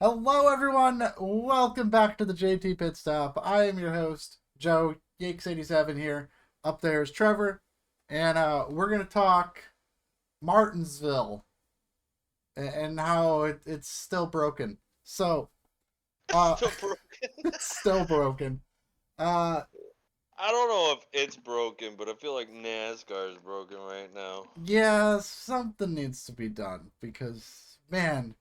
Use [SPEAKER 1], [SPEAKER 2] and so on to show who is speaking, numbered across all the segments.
[SPEAKER 1] Hello, everyone. Welcome back to the JT Pitstop. I am your host, Joe Yakes87 here. Up there is Trevor, and we're gonna talk Martinsville and how it's still broken. So, uh,
[SPEAKER 2] Still broken.
[SPEAKER 1] it's still broken. Uh,
[SPEAKER 2] I don't know if it's broken, but I feel like NASCAR is broken right now.
[SPEAKER 1] yeah, something needs to be done because man,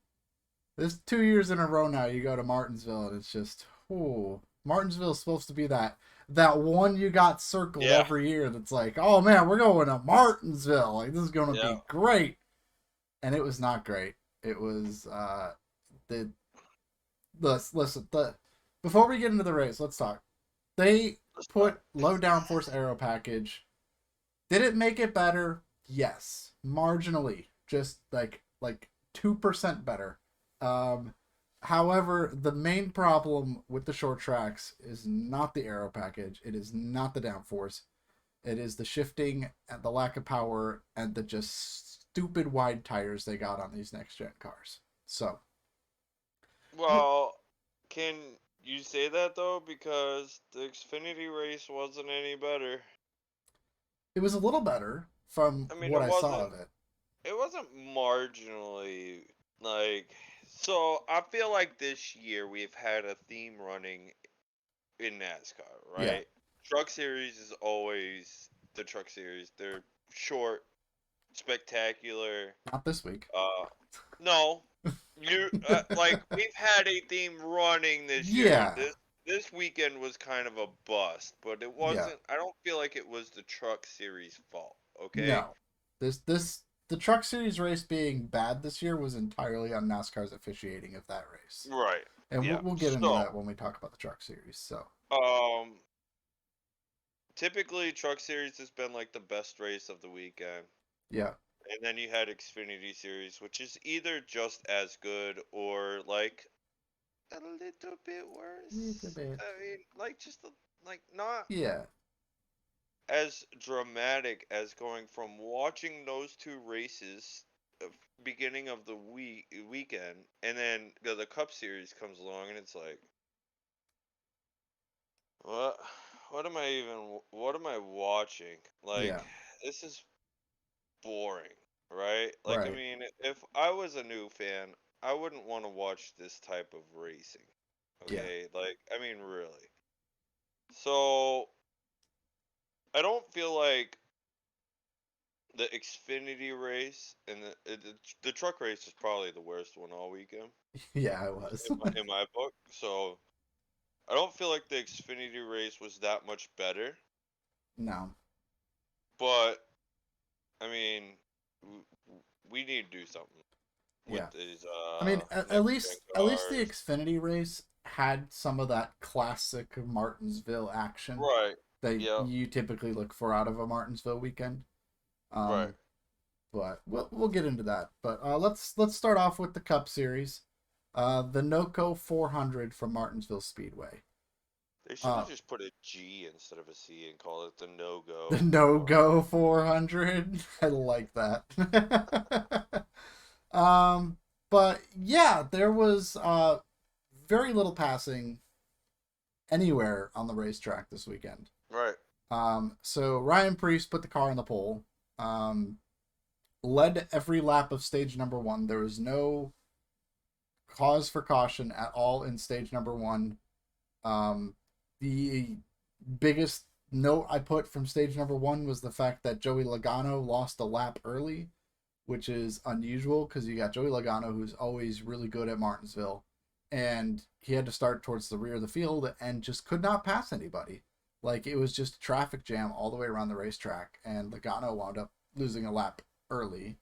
[SPEAKER 1] this 2 years in a row now. You go to Martinsville, and it's just, ooh, Martinsville's supposed to be that one you got circled
[SPEAKER 2] Yeah,
[SPEAKER 1] every year. That's like, oh man, we're going to Martinsville. Like this is going to
[SPEAKER 2] yeah.
[SPEAKER 1] be great, and it was not great. It was the listen. Before we get into the race, let's talk. They
[SPEAKER 2] Let's talk.
[SPEAKER 1] put low downforce aero package. Did it make it better? Yes, marginally, just like 2% better. Um, However, the main problem with the short tracks is not the aero package. It is not the downforce. It is the shifting and the lack of power and the just stupid wide tires they got on these next gen cars. So
[SPEAKER 2] Well, can you say that though? Because the Xfinity race wasn't any better.
[SPEAKER 1] it was a little better from
[SPEAKER 2] I mean,
[SPEAKER 1] what
[SPEAKER 2] it
[SPEAKER 1] I saw
[SPEAKER 2] wasn't.
[SPEAKER 1] of it.
[SPEAKER 2] It wasn't marginally like. So I feel like this year we've had a theme running in NASCAR,
[SPEAKER 1] Yeah,
[SPEAKER 2] right? Truck Series is always the Truck Series. They're short, spectacular.
[SPEAKER 1] not this week.
[SPEAKER 2] Uh, no, you like we've had a theme running this year.
[SPEAKER 1] Yeah,
[SPEAKER 2] This weekend was kind of a bust, but it
[SPEAKER 1] yeah.
[SPEAKER 2] wasn't. I don't feel like it was the Truck Series' fault. Okay,
[SPEAKER 1] No, this the Truck Series race being bad this year was entirely on NASCAR's officiating of that race,
[SPEAKER 2] right?
[SPEAKER 1] and
[SPEAKER 2] Yeah.
[SPEAKER 1] we'll get into
[SPEAKER 2] So,
[SPEAKER 1] that when we talk about the Truck Series. So
[SPEAKER 2] um, typically Truck Series has been like the best race of the weekend.
[SPEAKER 1] yeah,
[SPEAKER 2] And then you had Xfinity Series, which is either just as good or like a little bit
[SPEAKER 1] little
[SPEAKER 2] worse.
[SPEAKER 1] bit.
[SPEAKER 2] I mean, like just like not
[SPEAKER 1] Yeah,
[SPEAKER 2] as dramatic as going from watching those two races beginning of the weekend, and then the Cup Series comes along and it's like what what am I watching?
[SPEAKER 1] yeah,
[SPEAKER 2] Like this is boring, right? Like, I
[SPEAKER 1] right,
[SPEAKER 2] mean, if I was a new fan, I wouldn't want to watch this type of racing.
[SPEAKER 1] yeah,
[SPEAKER 2] Okay? Like, I mean, really. So, I don't feel like the Xfinity race and the truck race is probably the worst one all weekend
[SPEAKER 1] yeah. I was.
[SPEAKER 2] in my book. So, I don't feel like the Xfinity race was that much better,
[SPEAKER 1] No,
[SPEAKER 2] but I mean, w- we need to do something with
[SPEAKER 1] yeah.
[SPEAKER 2] these
[SPEAKER 1] I mean, at
[SPEAKER 2] next gen
[SPEAKER 1] least the
[SPEAKER 2] cars.
[SPEAKER 1] Xfinity race had some of that classic Martinsville action
[SPEAKER 2] Right.
[SPEAKER 1] that
[SPEAKER 2] Yeah.
[SPEAKER 1] you typically look for out of a Martinsville weekend.
[SPEAKER 2] Right.
[SPEAKER 1] Um, but we'll get into that. But let's start off with the Cup Series, the NOCO 400 from Martinsville Speedway.
[SPEAKER 2] They should
[SPEAKER 1] Uh,
[SPEAKER 2] have just put a G instead of a C and call it the no
[SPEAKER 1] the
[SPEAKER 2] go
[SPEAKER 1] No
[SPEAKER 2] for.
[SPEAKER 1] Go 400. I like that. um, but yeah, there was very little passing anywhere on the racetrack this weekend.
[SPEAKER 2] Right.
[SPEAKER 1] So Ryan Preece put the car on the pole. Um, Led every lap of stage number one. There was no cause for caution at all in stage number one. The biggest note I put from stage number one was the fact that Joey Logano lost a lap early, which is unusual because you got Joey Logano, who's always really good at Martinsville, and he had to start towards the rear of the field and just could not pass anybody. Like it was just a traffic jam all the way around the racetrack, and Logano wound up losing a lap early.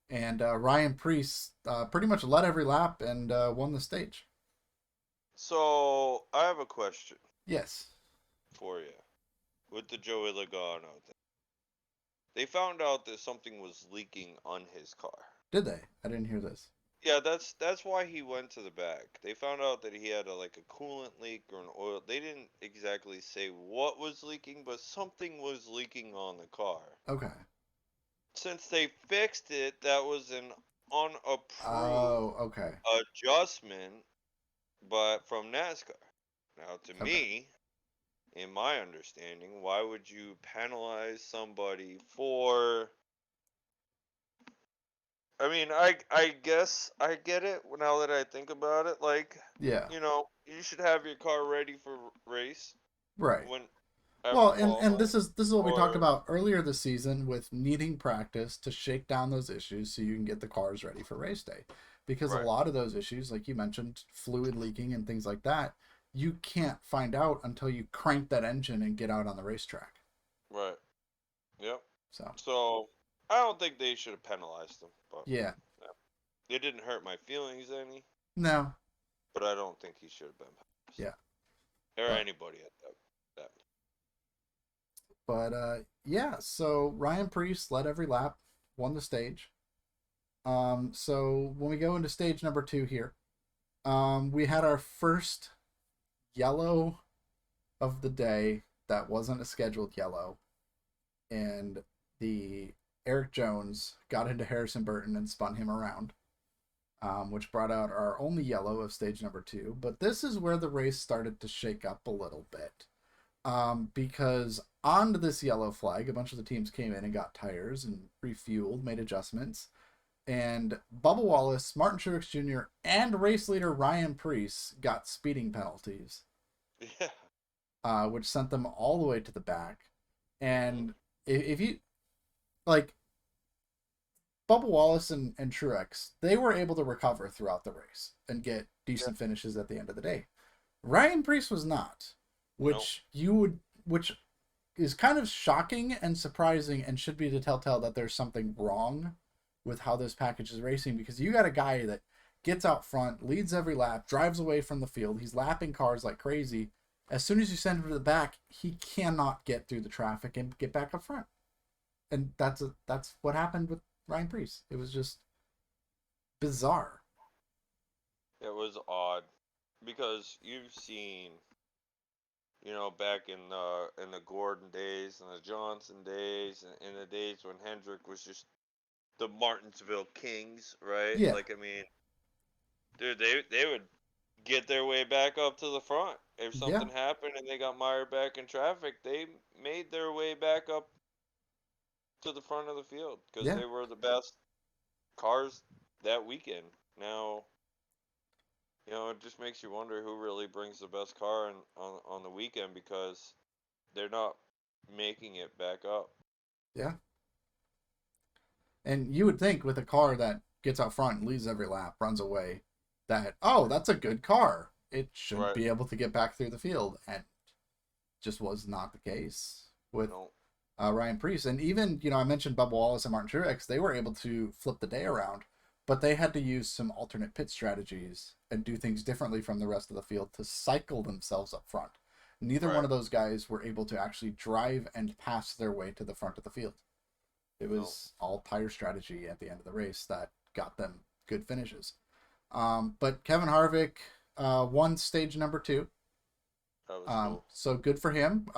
[SPEAKER 1] And Ryan Preece pretty much led every lap and won the stage.
[SPEAKER 2] So I have a question
[SPEAKER 1] Yes.
[SPEAKER 2] for you with the Joey Logano thing. They found out that something was leaking on his car.
[SPEAKER 1] Did they? I didn't hear this.
[SPEAKER 2] Yeah, that's why he went to the back. They found out that he had like a coolant leak or an oil. They didn't exactly say what was leaking, but something was leaking on the car.
[SPEAKER 1] Okay.
[SPEAKER 2] Since they fixed it, that was an unapproved
[SPEAKER 1] Oh, okay.
[SPEAKER 2] adjustment. but from NASCAR. Now, to
[SPEAKER 1] Okay.
[SPEAKER 2] me, in my understanding, why would you penalize somebody for? I mean, I guess I get it now that I think about it. Like,
[SPEAKER 1] Yeah.
[SPEAKER 2] you should have your car ready for race
[SPEAKER 1] Right.
[SPEAKER 2] when
[SPEAKER 1] Well,
[SPEAKER 2] after
[SPEAKER 1] and
[SPEAKER 2] qualifying,
[SPEAKER 1] this is what we talked
[SPEAKER 2] or
[SPEAKER 1] about earlier this season with needing practice to shake down those issues so you can get the cars ready for race day. Because a
[SPEAKER 2] right,
[SPEAKER 1] lot of those issues, like you mentioned, fluid leaking and things like that, you can't find out until you crank that engine and get out on the racetrack.
[SPEAKER 2] right, yep.
[SPEAKER 1] So,
[SPEAKER 2] So I don't think they should have penalized them, but
[SPEAKER 1] yeah.
[SPEAKER 2] yeah, it didn't hurt my feelings any.
[SPEAKER 1] No.
[SPEAKER 2] But I don't think he should have been penalized
[SPEAKER 1] Yeah.
[SPEAKER 2] or
[SPEAKER 1] But
[SPEAKER 2] anybody at that.
[SPEAKER 1] yeah, so Ryan Preece led every lap, won the stage. So when we go into stage number 2 here, we had our first yellow of the day that wasn't a scheduled yellow, and the Eric Jones got into Harrison Burton and spun him around, which brought out our only yellow of stage number 2. But this is where the race started to shake up a little bit, because onto this yellow flag, a bunch of the teams came in and got tires and refueled, made adjustments. And Bubba Wallace, Martin Truex Jr., and race leader Ryan Preece got speeding penalties,
[SPEAKER 2] Yeah.
[SPEAKER 1] which sent them all the way to the back.
[SPEAKER 2] Mhm.
[SPEAKER 1] And if you like Bubba Wallace and Truex, they were able to recover throughout the race and get
[SPEAKER 2] Yeah.
[SPEAKER 1] decent finishes at the end of the day. Ryan Preece was not,
[SPEAKER 2] No.
[SPEAKER 1] which is kind of shocking and surprising and should be the telltale that there's something wrong with how this package is racing, because you got a guy that gets out front, leads every lap, drives away from the field. He's lapping cars like crazy. As soon as you send him to the back, he cannot get through the traffic and get back up front. And that's what happened with Ryan Preece. It was just bizarre.
[SPEAKER 2] It was odd because you've seen, back in the Gordon days and the Johnson days and in the days when Hendrick was just the Martinsville Kings, right?
[SPEAKER 1] Yeah,
[SPEAKER 2] Like, I mean, dude, they would get their way back up to the front. If
[SPEAKER 1] yeah,
[SPEAKER 2] something happened and they got mired back in traffic, they made their way back up to the front of the field because
[SPEAKER 1] yeah,
[SPEAKER 2] they were the best cars that weekend. Now, it just makes you wonder who really brings the best car on the weekend because they're not making it back up.
[SPEAKER 1] yeah. And you would think with a car that gets out front, leads every lap, runs away, that, oh, that's a good car. It should
[SPEAKER 2] Right.
[SPEAKER 1] be able to get back through the field. And just was not the case with
[SPEAKER 2] No.
[SPEAKER 1] Ryan Preece. And even, I mentioned Bubba Wallace and Martin Truex, they were able to flip the day around, but they had to use some alternate pit strategies and do things differently from the rest of the field to cycle themselves up front. Neither one
[SPEAKER 2] Right.
[SPEAKER 1] of those guys were able to actually drive and pass their way to the front of the field. It
[SPEAKER 2] No.
[SPEAKER 1] was all tire strategy at the end of the race that got them good finishes. But Kevin Harvick won stage number 2.
[SPEAKER 2] That was cool.
[SPEAKER 1] So good for him.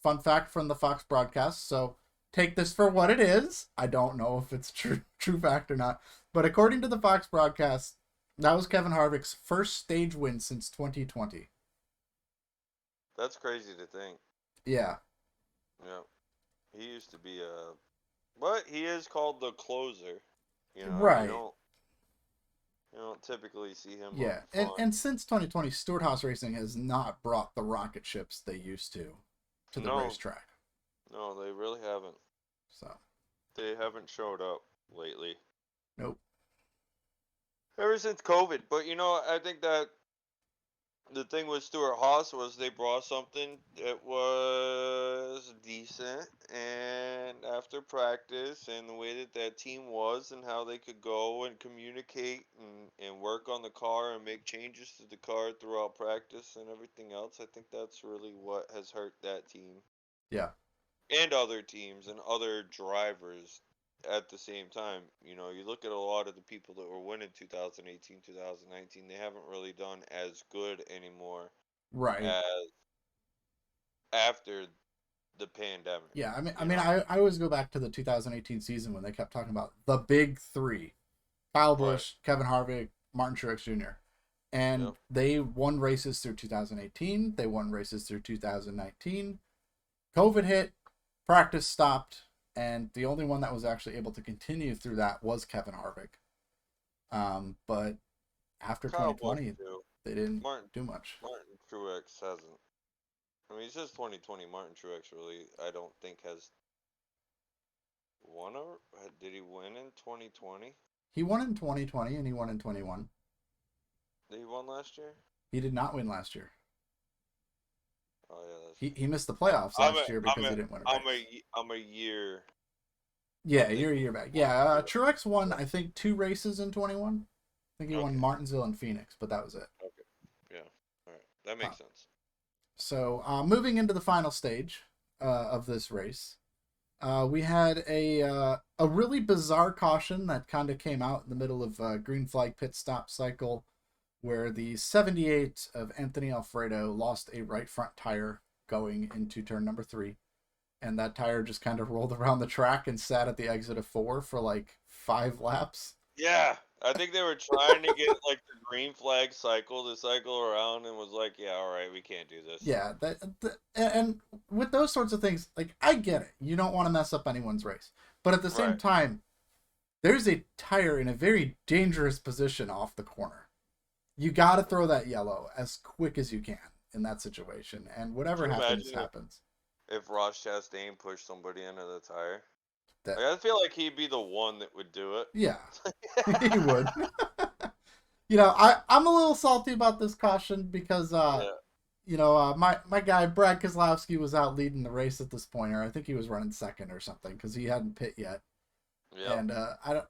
[SPEAKER 1] Fun fact from the Fox broadcast. So take this for what it is. I don't know if it's true fact or not, but according to the Fox broadcast, that was Kevin Harvick's first stage win since 2020.
[SPEAKER 2] That's crazy to think.
[SPEAKER 1] Yeah.
[SPEAKER 2] Yeah. He used to be but he is called the closer. You
[SPEAKER 1] Right.
[SPEAKER 2] don't typically see him up
[SPEAKER 1] Yeah.
[SPEAKER 2] front.
[SPEAKER 1] And since 2020, Stewart Haas Racing has not brought the rocket ships they used to the
[SPEAKER 2] No,
[SPEAKER 1] racetrack.
[SPEAKER 2] no, they really haven't.
[SPEAKER 1] So,
[SPEAKER 2] They haven't showed up lately.
[SPEAKER 1] nope.
[SPEAKER 2] Ever since COVID. But I think that the thing with Stuart Haas was they brought something that was decent, and after practice and the way that team was and how they could go and communicate and work on the car and make changes to the car throughout practice and everything else, I think that's really what has hurt that team
[SPEAKER 1] Yeah.
[SPEAKER 2] and other teams and other drivers at the same time. You look at a lot of the people that were winning 2018, 2019, they haven't really done as good anymore
[SPEAKER 1] Right.
[SPEAKER 2] as after the pandemic,
[SPEAKER 1] Yeah, I
[SPEAKER 2] you
[SPEAKER 1] mean,
[SPEAKER 2] know?
[SPEAKER 1] I always go back to the 2018 season when they kept talking about the big three: Kyle
[SPEAKER 2] Right.
[SPEAKER 1] Busch, Kevin Harvick, Martin Truex Jr. And
[SPEAKER 2] Yep.
[SPEAKER 1] they won races through 2018. They won races through 2019. COVID hit, practice stopped, and the only one that was actually able to continue through that was Kevin Harvick. But after
[SPEAKER 2] Kyle Busch
[SPEAKER 1] 2020,
[SPEAKER 2] too.
[SPEAKER 1] they didn't
[SPEAKER 2] Martin
[SPEAKER 1] do much.
[SPEAKER 2] Martin Truex hasn't. I mean, he says 2020. Martin Truex really, I don't think has won or did he win in 2020?
[SPEAKER 1] He won in 2020 and he won in 21.
[SPEAKER 2] Did he won last year?
[SPEAKER 1] He did not win last year.
[SPEAKER 2] Oh yeah, that's
[SPEAKER 1] He
[SPEAKER 2] right.
[SPEAKER 1] missed the playoffs
[SPEAKER 2] I'm
[SPEAKER 1] last
[SPEAKER 2] a
[SPEAKER 1] year
[SPEAKER 2] I'm
[SPEAKER 1] because
[SPEAKER 2] a
[SPEAKER 1] he didn't win a
[SPEAKER 2] I'm
[SPEAKER 1] race.
[SPEAKER 2] a I'm a year. I
[SPEAKER 1] Yeah,
[SPEAKER 2] think
[SPEAKER 1] you're a year back.
[SPEAKER 2] one
[SPEAKER 1] Yeah,
[SPEAKER 2] year.
[SPEAKER 1] Truex won,
[SPEAKER 2] Yeah.
[SPEAKER 1] I think, 2 races in 21. I think he won
[SPEAKER 2] Okay.
[SPEAKER 1] Martinsville and Phoenix, but that was it.
[SPEAKER 2] Okay. Yeah. All right. That
[SPEAKER 1] Uh,
[SPEAKER 2] makes sense.
[SPEAKER 1] so, moving into the final stage of this race, we had a really bizarre caution that kind of came out in the middle of green flag pit stop cycle, where the 78 of Anthony Alfredo lost a right front tire going into turn number 3, and that tire just kind of rolled around the track and sat at the exit of 4 for like 5 laps.
[SPEAKER 2] Yeah, I think they were trying to get like the green flag cycle to cycle around, and was like, yeah, all right, we can't do this.
[SPEAKER 1] Yeah, and with those sorts of things, like I get it, you don't want to mess up anyone's race, but at the same
[SPEAKER 2] Right.
[SPEAKER 1] time, there's a tire in a very dangerous position off the corner. You got to throw that yellow as quick as you can in that situation, and
[SPEAKER 2] Could
[SPEAKER 1] whatever
[SPEAKER 2] you
[SPEAKER 1] happens,
[SPEAKER 2] imagine
[SPEAKER 1] happens.
[SPEAKER 2] if Ross Chastain pushed somebody into the tire?
[SPEAKER 1] That
[SPEAKER 2] Like, I feel like he'd be the one that would do it.
[SPEAKER 1] Yeah, he would. I'm a little salty about this caution because
[SPEAKER 2] Yeah.
[SPEAKER 1] my guy Brad Keselowski was out leading the race at this point, or I think he was running second or something because he hadn't pit yet.
[SPEAKER 2] Yep.
[SPEAKER 1] And I don't,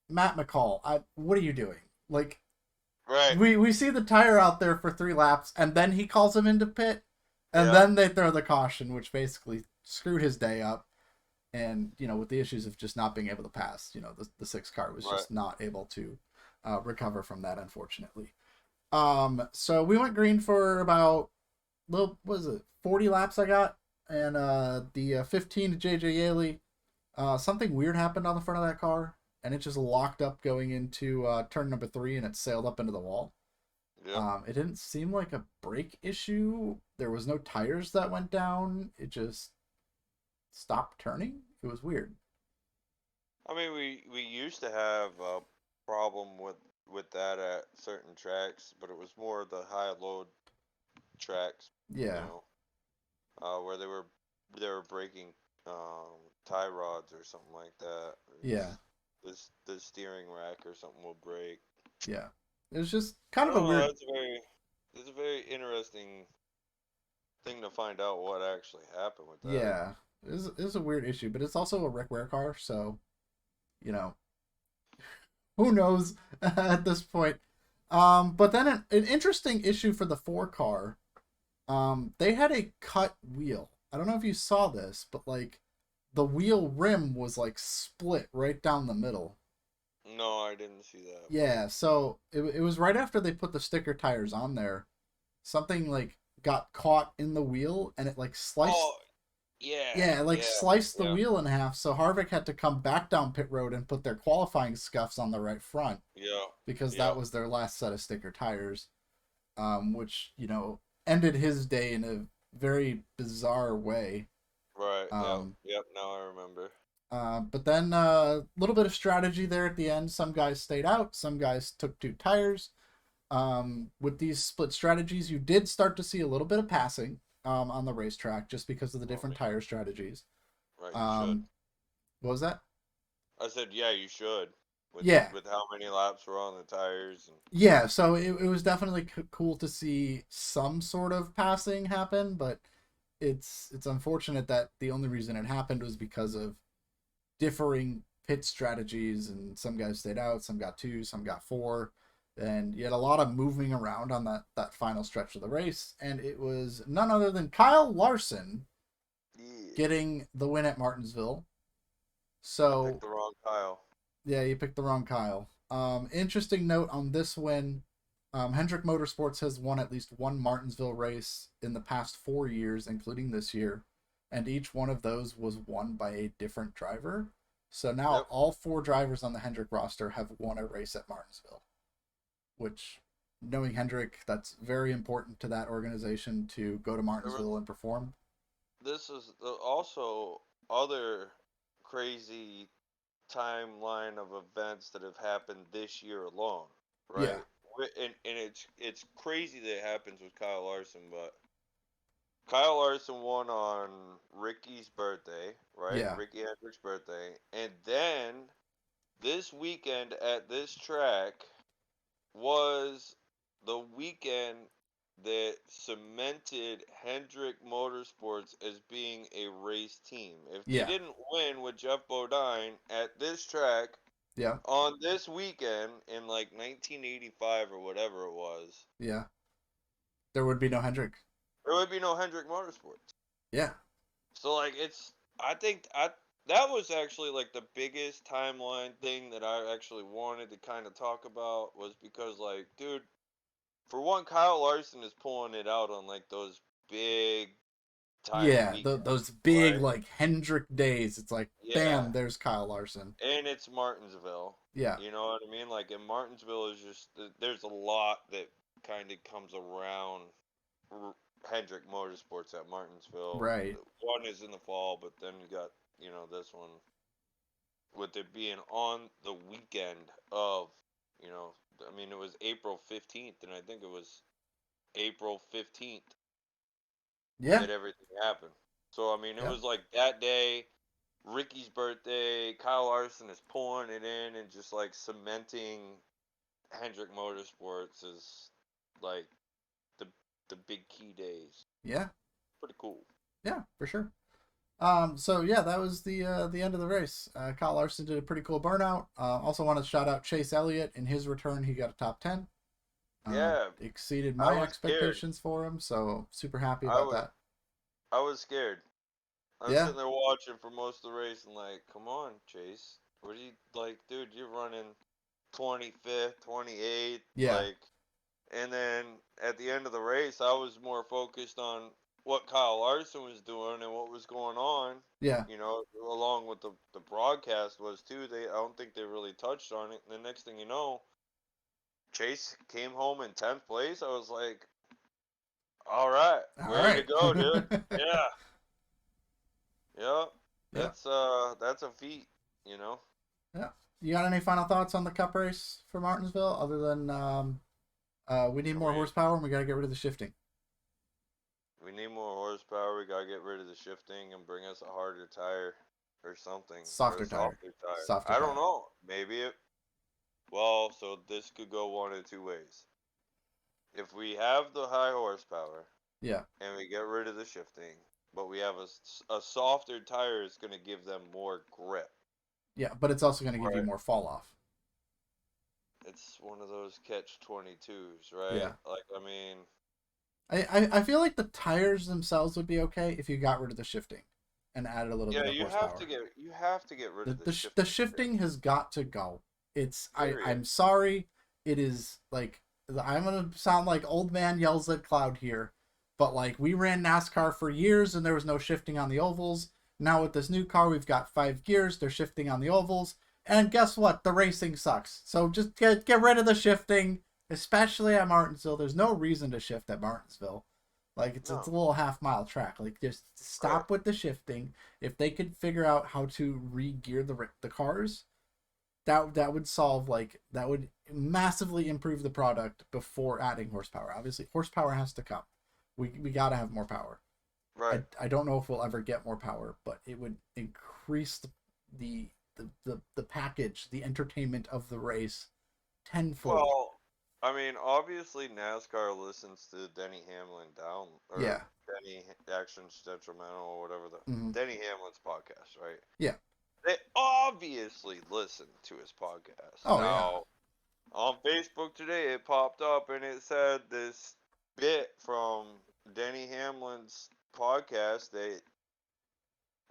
[SPEAKER 1] Matt McCall, what are you doing? Like
[SPEAKER 2] Right.
[SPEAKER 1] we see the tire out there for 3 laps, and then he calls him into pit, and
[SPEAKER 2] Yeah.
[SPEAKER 1] then they throw the caution, which basically screwed his day up. And with the issues of just not being able to pass, the 6 car was
[SPEAKER 2] Right.
[SPEAKER 1] just not able to recover from that, unfortunately. So we went green for about what was it, 40 laps I got, and the 15 to JJ Yaley. Something weird happened on the front of that car, and it just locked up going into turn number 3, and it sailed up into the wall.
[SPEAKER 2] Yep.
[SPEAKER 1] It didn't seem like a brake issue. There was no tires that went down. It just stopped turning. It was weird.
[SPEAKER 2] I mean, we used to have a problem with that at certain tracks, but it was more the high load tracks, you
[SPEAKER 1] Yeah,
[SPEAKER 2] know, where they were breaking tie rods or something like that.
[SPEAKER 1] yeah,
[SPEAKER 2] The steering rack or something will break.
[SPEAKER 1] yeah. It was just
[SPEAKER 2] I
[SPEAKER 1] kind of a
[SPEAKER 2] don't know.
[SPEAKER 1] weird.
[SPEAKER 2] That's a very interesting thing to find out what actually happened with that.
[SPEAKER 1] Yeah, it was a weird issue, but it's also a Rick Ware car, so you know who knows at this point. But then an interesting issue for the 4 car. They had a cut wheel. I don't know if you saw this, but like the wheel rim was like split right down the middle.
[SPEAKER 2] No, I didn't see that.
[SPEAKER 1] Yeah, so it was right after they put the sticker tires on there. Something like got caught in the wheel and it like sliced.
[SPEAKER 2] Oh, yeah,
[SPEAKER 1] Yeah, it like
[SPEAKER 2] yeah,
[SPEAKER 1] sliced the
[SPEAKER 2] yeah,
[SPEAKER 1] wheel in half. So Harvick had to come back down pit road and put their qualifying scuffs on the right front
[SPEAKER 2] yeah,
[SPEAKER 1] because
[SPEAKER 2] yeah.
[SPEAKER 1] that was their last set of sticker tires, which ended his day in a very bizarre way.
[SPEAKER 2] Right. Yep.
[SPEAKER 1] Um,
[SPEAKER 2] Yep. Now I remember.
[SPEAKER 1] but then a little bit of strategy there at the end. Some guys stayed out, some guys took 2 tires. With these split strategies, you did start to see a little bit of passing on the racetrack just because of the
[SPEAKER 2] Well,
[SPEAKER 1] different tire strategies.
[SPEAKER 2] right. You should.
[SPEAKER 1] Um, what was that?
[SPEAKER 2] I said, yeah, you should. With
[SPEAKER 1] Yeah,
[SPEAKER 2] with how many laps were on the tires and.
[SPEAKER 1] yeah. So it was definitely cool to see some sort of passing happen, but it's unfortunate that the only reason it happened was because of differing pit strategies, and some guys stayed out, some got 2, some got 4, and you had a lot of moving around on that final stretch of the race, and it was none other than Kyle Larson
[SPEAKER 2] Yeah.
[SPEAKER 1] getting the win at Martinsville.
[SPEAKER 2] I picked
[SPEAKER 1] So
[SPEAKER 2] the wrong Kyle.
[SPEAKER 1] yeah, you picked the wrong Kyle. Interesting note on this win. Hendrick Motorsports has won at least one Martinsville race in the past 4 years, including this year, and each one of those was won by a different driver. So now
[SPEAKER 2] Yep.
[SPEAKER 1] all 4 drivers on the Hendrick roster have won a race at Martinsville, which knowing Hendrick, that's very important to that organization to go to
[SPEAKER 2] There was,
[SPEAKER 1] Martinsville and perform.
[SPEAKER 2] this is also other crazy timeline of events that have happened this year alone,
[SPEAKER 1] Yeah,
[SPEAKER 2] right? And it's crazy that it happens with Kyle Larson, but Kyle Larson won on Ricky's birthday, right?
[SPEAKER 1] yeah,
[SPEAKER 2] Ricky Hendrick's birthday, and then this weekend at this track was the weekend that cemented Hendrick Motorsports as being a race team. If they
[SPEAKER 1] yeah,
[SPEAKER 2] didn't win with Jeff Bodine at this track
[SPEAKER 1] yeah,
[SPEAKER 2] on this weekend in like 1985 or whatever it was,
[SPEAKER 1] yeah. There would be no Hendrick.
[SPEAKER 2] there would be no Hendrick Motorsports.
[SPEAKER 1] Yeah,
[SPEAKER 2] So like I think that was actually like the biggest timeline thing that I actually wanted to kind of talk about was because like dude, for one, Kyle Larson is pulling it out on like those big time
[SPEAKER 1] yeah.
[SPEAKER 2] weekends,
[SPEAKER 1] Those big
[SPEAKER 2] right?
[SPEAKER 1] like Hendrick days. It's like,
[SPEAKER 2] Yeah.
[SPEAKER 1] bam, there's Kyle Larson.
[SPEAKER 2] And it's Martinsville.
[SPEAKER 1] Yeah,
[SPEAKER 2] You know what I mean? Like in Martinsville is just there's a lot that kind of comes around R- Hendrick Motorsports at Martinsville.
[SPEAKER 1] right.
[SPEAKER 2] One is in the fall, but then you got, this one with it being on the weekend of, you know, I mean, it was April 15th, and I think it was April 15th
[SPEAKER 1] Yeah,
[SPEAKER 2] that everything happened. So, I mean, it
[SPEAKER 1] yeah,
[SPEAKER 2] was like that day, Ricky's birthday, Kyle Larson is pulling it in and just like cementing Hendrick Motorsports as like the the big key days.
[SPEAKER 1] yeah,
[SPEAKER 2] Pretty cool.
[SPEAKER 1] yeah, for sure. So yeah, that was the end of the race. Kyle Larson did a pretty cool burnout. Also want to shout out Chase Elliott. In his return, he got a top 10.
[SPEAKER 2] Yeah,
[SPEAKER 1] Exceeded
[SPEAKER 2] I
[SPEAKER 1] my
[SPEAKER 2] was scared.
[SPEAKER 1] expectations for him, so super happy
[SPEAKER 2] I
[SPEAKER 1] about
[SPEAKER 2] was
[SPEAKER 1] that.
[SPEAKER 2] I was scared. I was
[SPEAKER 1] Yeah,
[SPEAKER 2] sitting there watching for most of the race and like, come on, Chase. What are you like, dude? You're running 25th, 28th,
[SPEAKER 1] yeah,
[SPEAKER 2] like, and then at the end of the race, I was more focused on what Kyle Larson was doing and what was going on.
[SPEAKER 1] yeah.
[SPEAKER 2] Along with the broadcast was too. I don't think they really touched on it. And the next thing you know, Chase came home in 10th place. I was like, all right,
[SPEAKER 1] All
[SPEAKER 2] ready to
[SPEAKER 1] right.
[SPEAKER 2] go, dude. Yeah, yeah.
[SPEAKER 1] Yeah,
[SPEAKER 2] That's a feat, you know.
[SPEAKER 1] yeah. You got any final thoughts on the Cup race for Martinsville, other than we need
[SPEAKER 2] I
[SPEAKER 1] more
[SPEAKER 2] mean,
[SPEAKER 1] horsepower and we got to get rid of the shifting,
[SPEAKER 2] we need more horsepower. We gotta get rid of the shifting and bring us a harder tire or something, or a
[SPEAKER 1] softer tire,
[SPEAKER 2] softer tire.
[SPEAKER 1] softer
[SPEAKER 2] I don't
[SPEAKER 1] tire.
[SPEAKER 2] know. Maybe it. Well, so this could go one of two ways. If we have the high horsepower
[SPEAKER 1] Yeah,
[SPEAKER 2] and we get rid of the shifting, but we have a softer tire, is gonna give them more grip.
[SPEAKER 1] yeah, but it's also going to give you
[SPEAKER 2] Right.
[SPEAKER 1] more fall off.
[SPEAKER 2] It's one of those catch 22s, right?
[SPEAKER 1] Yeah.
[SPEAKER 2] Like, I mean,
[SPEAKER 1] I feel like the tires themselves would be okay if you got rid of the shifting and added a little
[SPEAKER 2] yeah,
[SPEAKER 1] bit of horsepower.
[SPEAKER 2] you have to get rid of the
[SPEAKER 1] The
[SPEAKER 2] shifting.
[SPEAKER 1] shifting has got to go.
[SPEAKER 2] Period.
[SPEAKER 1] I'm sorry. It is like I'm gonna sound like old man yells at cloud here, but like we ran NASCAR for years and there was no shifting on the ovals. Now with this new car, we've got 5 gears. They're shifting on the ovals, and guess what? The racing sucks. So just get rid of the shifting, especially at Martinsville. There's no reason to shift at Martinsville. Like it's a
[SPEAKER 2] No.
[SPEAKER 1] little half-mile track. Like just
[SPEAKER 2] Right.
[SPEAKER 1] stop with the shifting. If they could figure out how to re-gear the cars, that would solve, like that would massively improve the product before adding horsepower. Obviously, horsepower has to come. We got to have more power.
[SPEAKER 2] Right.
[SPEAKER 1] I don't know if we'll ever get more power, but it would increase the package, the entertainment of the race tenfold.
[SPEAKER 2] Well, I mean, obviously NASCAR listens to Denny Hamlin down or
[SPEAKER 1] Yeah.
[SPEAKER 2] Denny Actions Detrimental or whatever the
[SPEAKER 1] Hmm.
[SPEAKER 2] Denny Hamlin's podcast, right?
[SPEAKER 1] Yeah.
[SPEAKER 2] They obviously listen to his podcast.
[SPEAKER 1] Oh yeah.
[SPEAKER 2] Now, on Facebook today, it popped up and it said this bit from Denny Hamlin's podcast that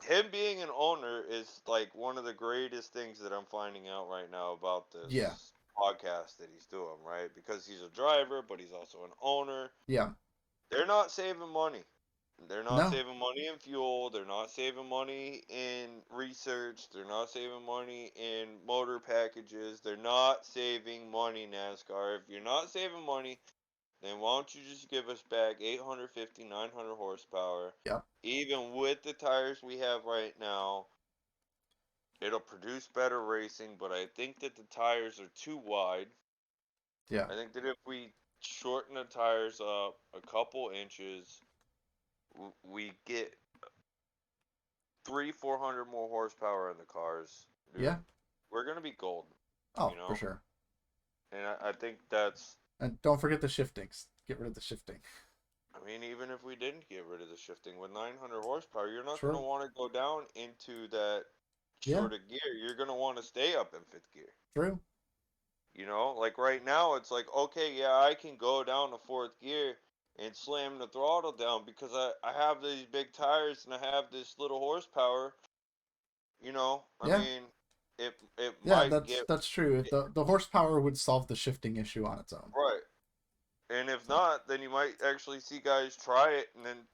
[SPEAKER 2] him being an owner is like one of the greatest things that I'm finding out right now about
[SPEAKER 1] Yeah.
[SPEAKER 2] this podcast that he's doing, right? Because he's a driver, but he's also an owner.
[SPEAKER 1] Yeah.
[SPEAKER 2] They're not saving money. They're not
[SPEAKER 1] No.
[SPEAKER 2] saving money in fuel. They're not saving money in research. They're not saving money in motor packages. They're not saving money, NASCAR. If you're not saving money, then why don't you just give us back 850, 900 horsepower?
[SPEAKER 1] Yep.
[SPEAKER 2] Even with the tires we have right now, it'll produce better racing, but I think that the tires are too wide.
[SPEAKER 1] Yeah.
[SPEAKER 2] I think that if we shorten the tires up a couple inches, we get 400 more horsepower in the cars, dude.
[SPEAKER 1] Yeah.
[SPEAKER 2] We're gonna be golden,
[SPEAKER 1] Oh,
[SPEAKER 2] you
[SPEAKER 1] for
[SPEAKER 2] know.
[SPEAKER 1] sure.
[SPEAKER 2] And I think that's.
[SPEAKER 1] And don't forget the shiftings. Get rid of the shifting.
[SPEAKER 2] I mean, even if we didn't get rid of the shifting with 900 horsepower, you're not gonna
[SPEAKER 1] True.
[SPEAKER 2] want to go down into that
[SPEAKER 1] Yeah.
[SPEAKER 2] shorter gear. You're gonna want to stay up in fifth gear.
[SPEAKER 1] True.
[SPEAKER 2] You know, like right now, it's like, okay, yeah, I can go down to fourth gear and slam the throttle down because I have these big tires and I have this little horsepower. You know, I
[SPEAKER 1] Yeah.
[SPEAKER 2] mean, it
[SPEAKER 1] Yeah.
[SPEAKER 2] might
[SPEAKER 1] That's
[SPEAKER 2] get
[SPEAKER 1] that's true.
[SPEAKER 2] it,
[SPEAKER 1] The horsepower would solve the shifting issue on its own.
[SPEAKER 2] right, and if
[SPEAKER 1] So
[SPEAKER 2] not, then you might actually see guys try it and then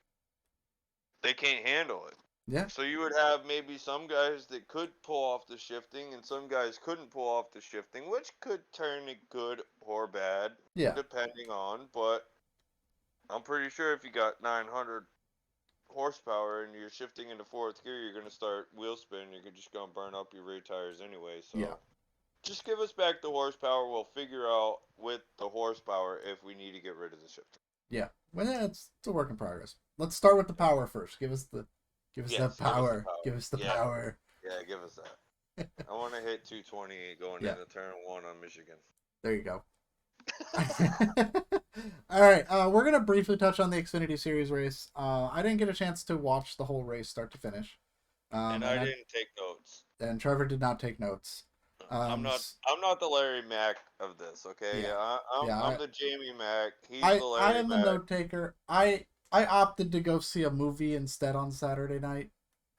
[SPEAKER 2] they can't handle it.
[SPEAKER 1] yeah.
[SPEAKER 2] So you would have maybe some guys that could pull off the shifting and some guys couldn't pull off the shifting, which could turn it good or bad
[SPEAKER 1] Yeah.
[SPEAKER 2] depending on, but I'm pretty sure if you got 900 horsepower and you're shifting into fourth gear, you're going to start wheel spin. You're just going to burn up your rear tires anyway.
[SPEAKER 1] Yeah.
[SPEAKER 2] So just give us back the horsepower. We'll figure out with the horsepower if we need to get rid of the shifter.
[SPEAKER 1] Yeah. Well, yeah, it's a work in progress. Let's start with the power first. Give us that
[SPEAKER 2] Yes, give us the
[SPEAKER 1] power.
[SPEAKER 2] power.
[SPEAKER 1] Give us the
[SPEAKER 2] Yeah,
[SPEAKER 1] power.
[SPEAKER 2] yeah, give us that. I want to hit 228 going
[SPEAKER 1] Yeah.
[SPEAKER 2] into turn one on Michigan.
[SPEAKER 1] There you go. All right. We're gonna briefly touch on the Xfinity Series race. I didn't get a chance to watch the whole race start to finish.
[SPEAKER 2] And I didn't take notes.
[SPEAKER 1] And Trevor did not take notes.
[SPEAKER 2] I'm
[SPEAKER 1] Um,
[SPEAKER 2] not. I'm not the Larry Mack of this. Okay.
[SPEAKER 1] yeah.
[SPEAKER 2] I'm the Jamie Mack. He's
[SPEAKER 1] I
[SPEAKER 2] the
[SPEAKER 1] I
[SPEAKER 2] Larry
[SPEAKER 1] am the
[SPEAKER 2] Mack.
[SPEAKER 1] note taker. I opted to go see a movie instead on Saturday night.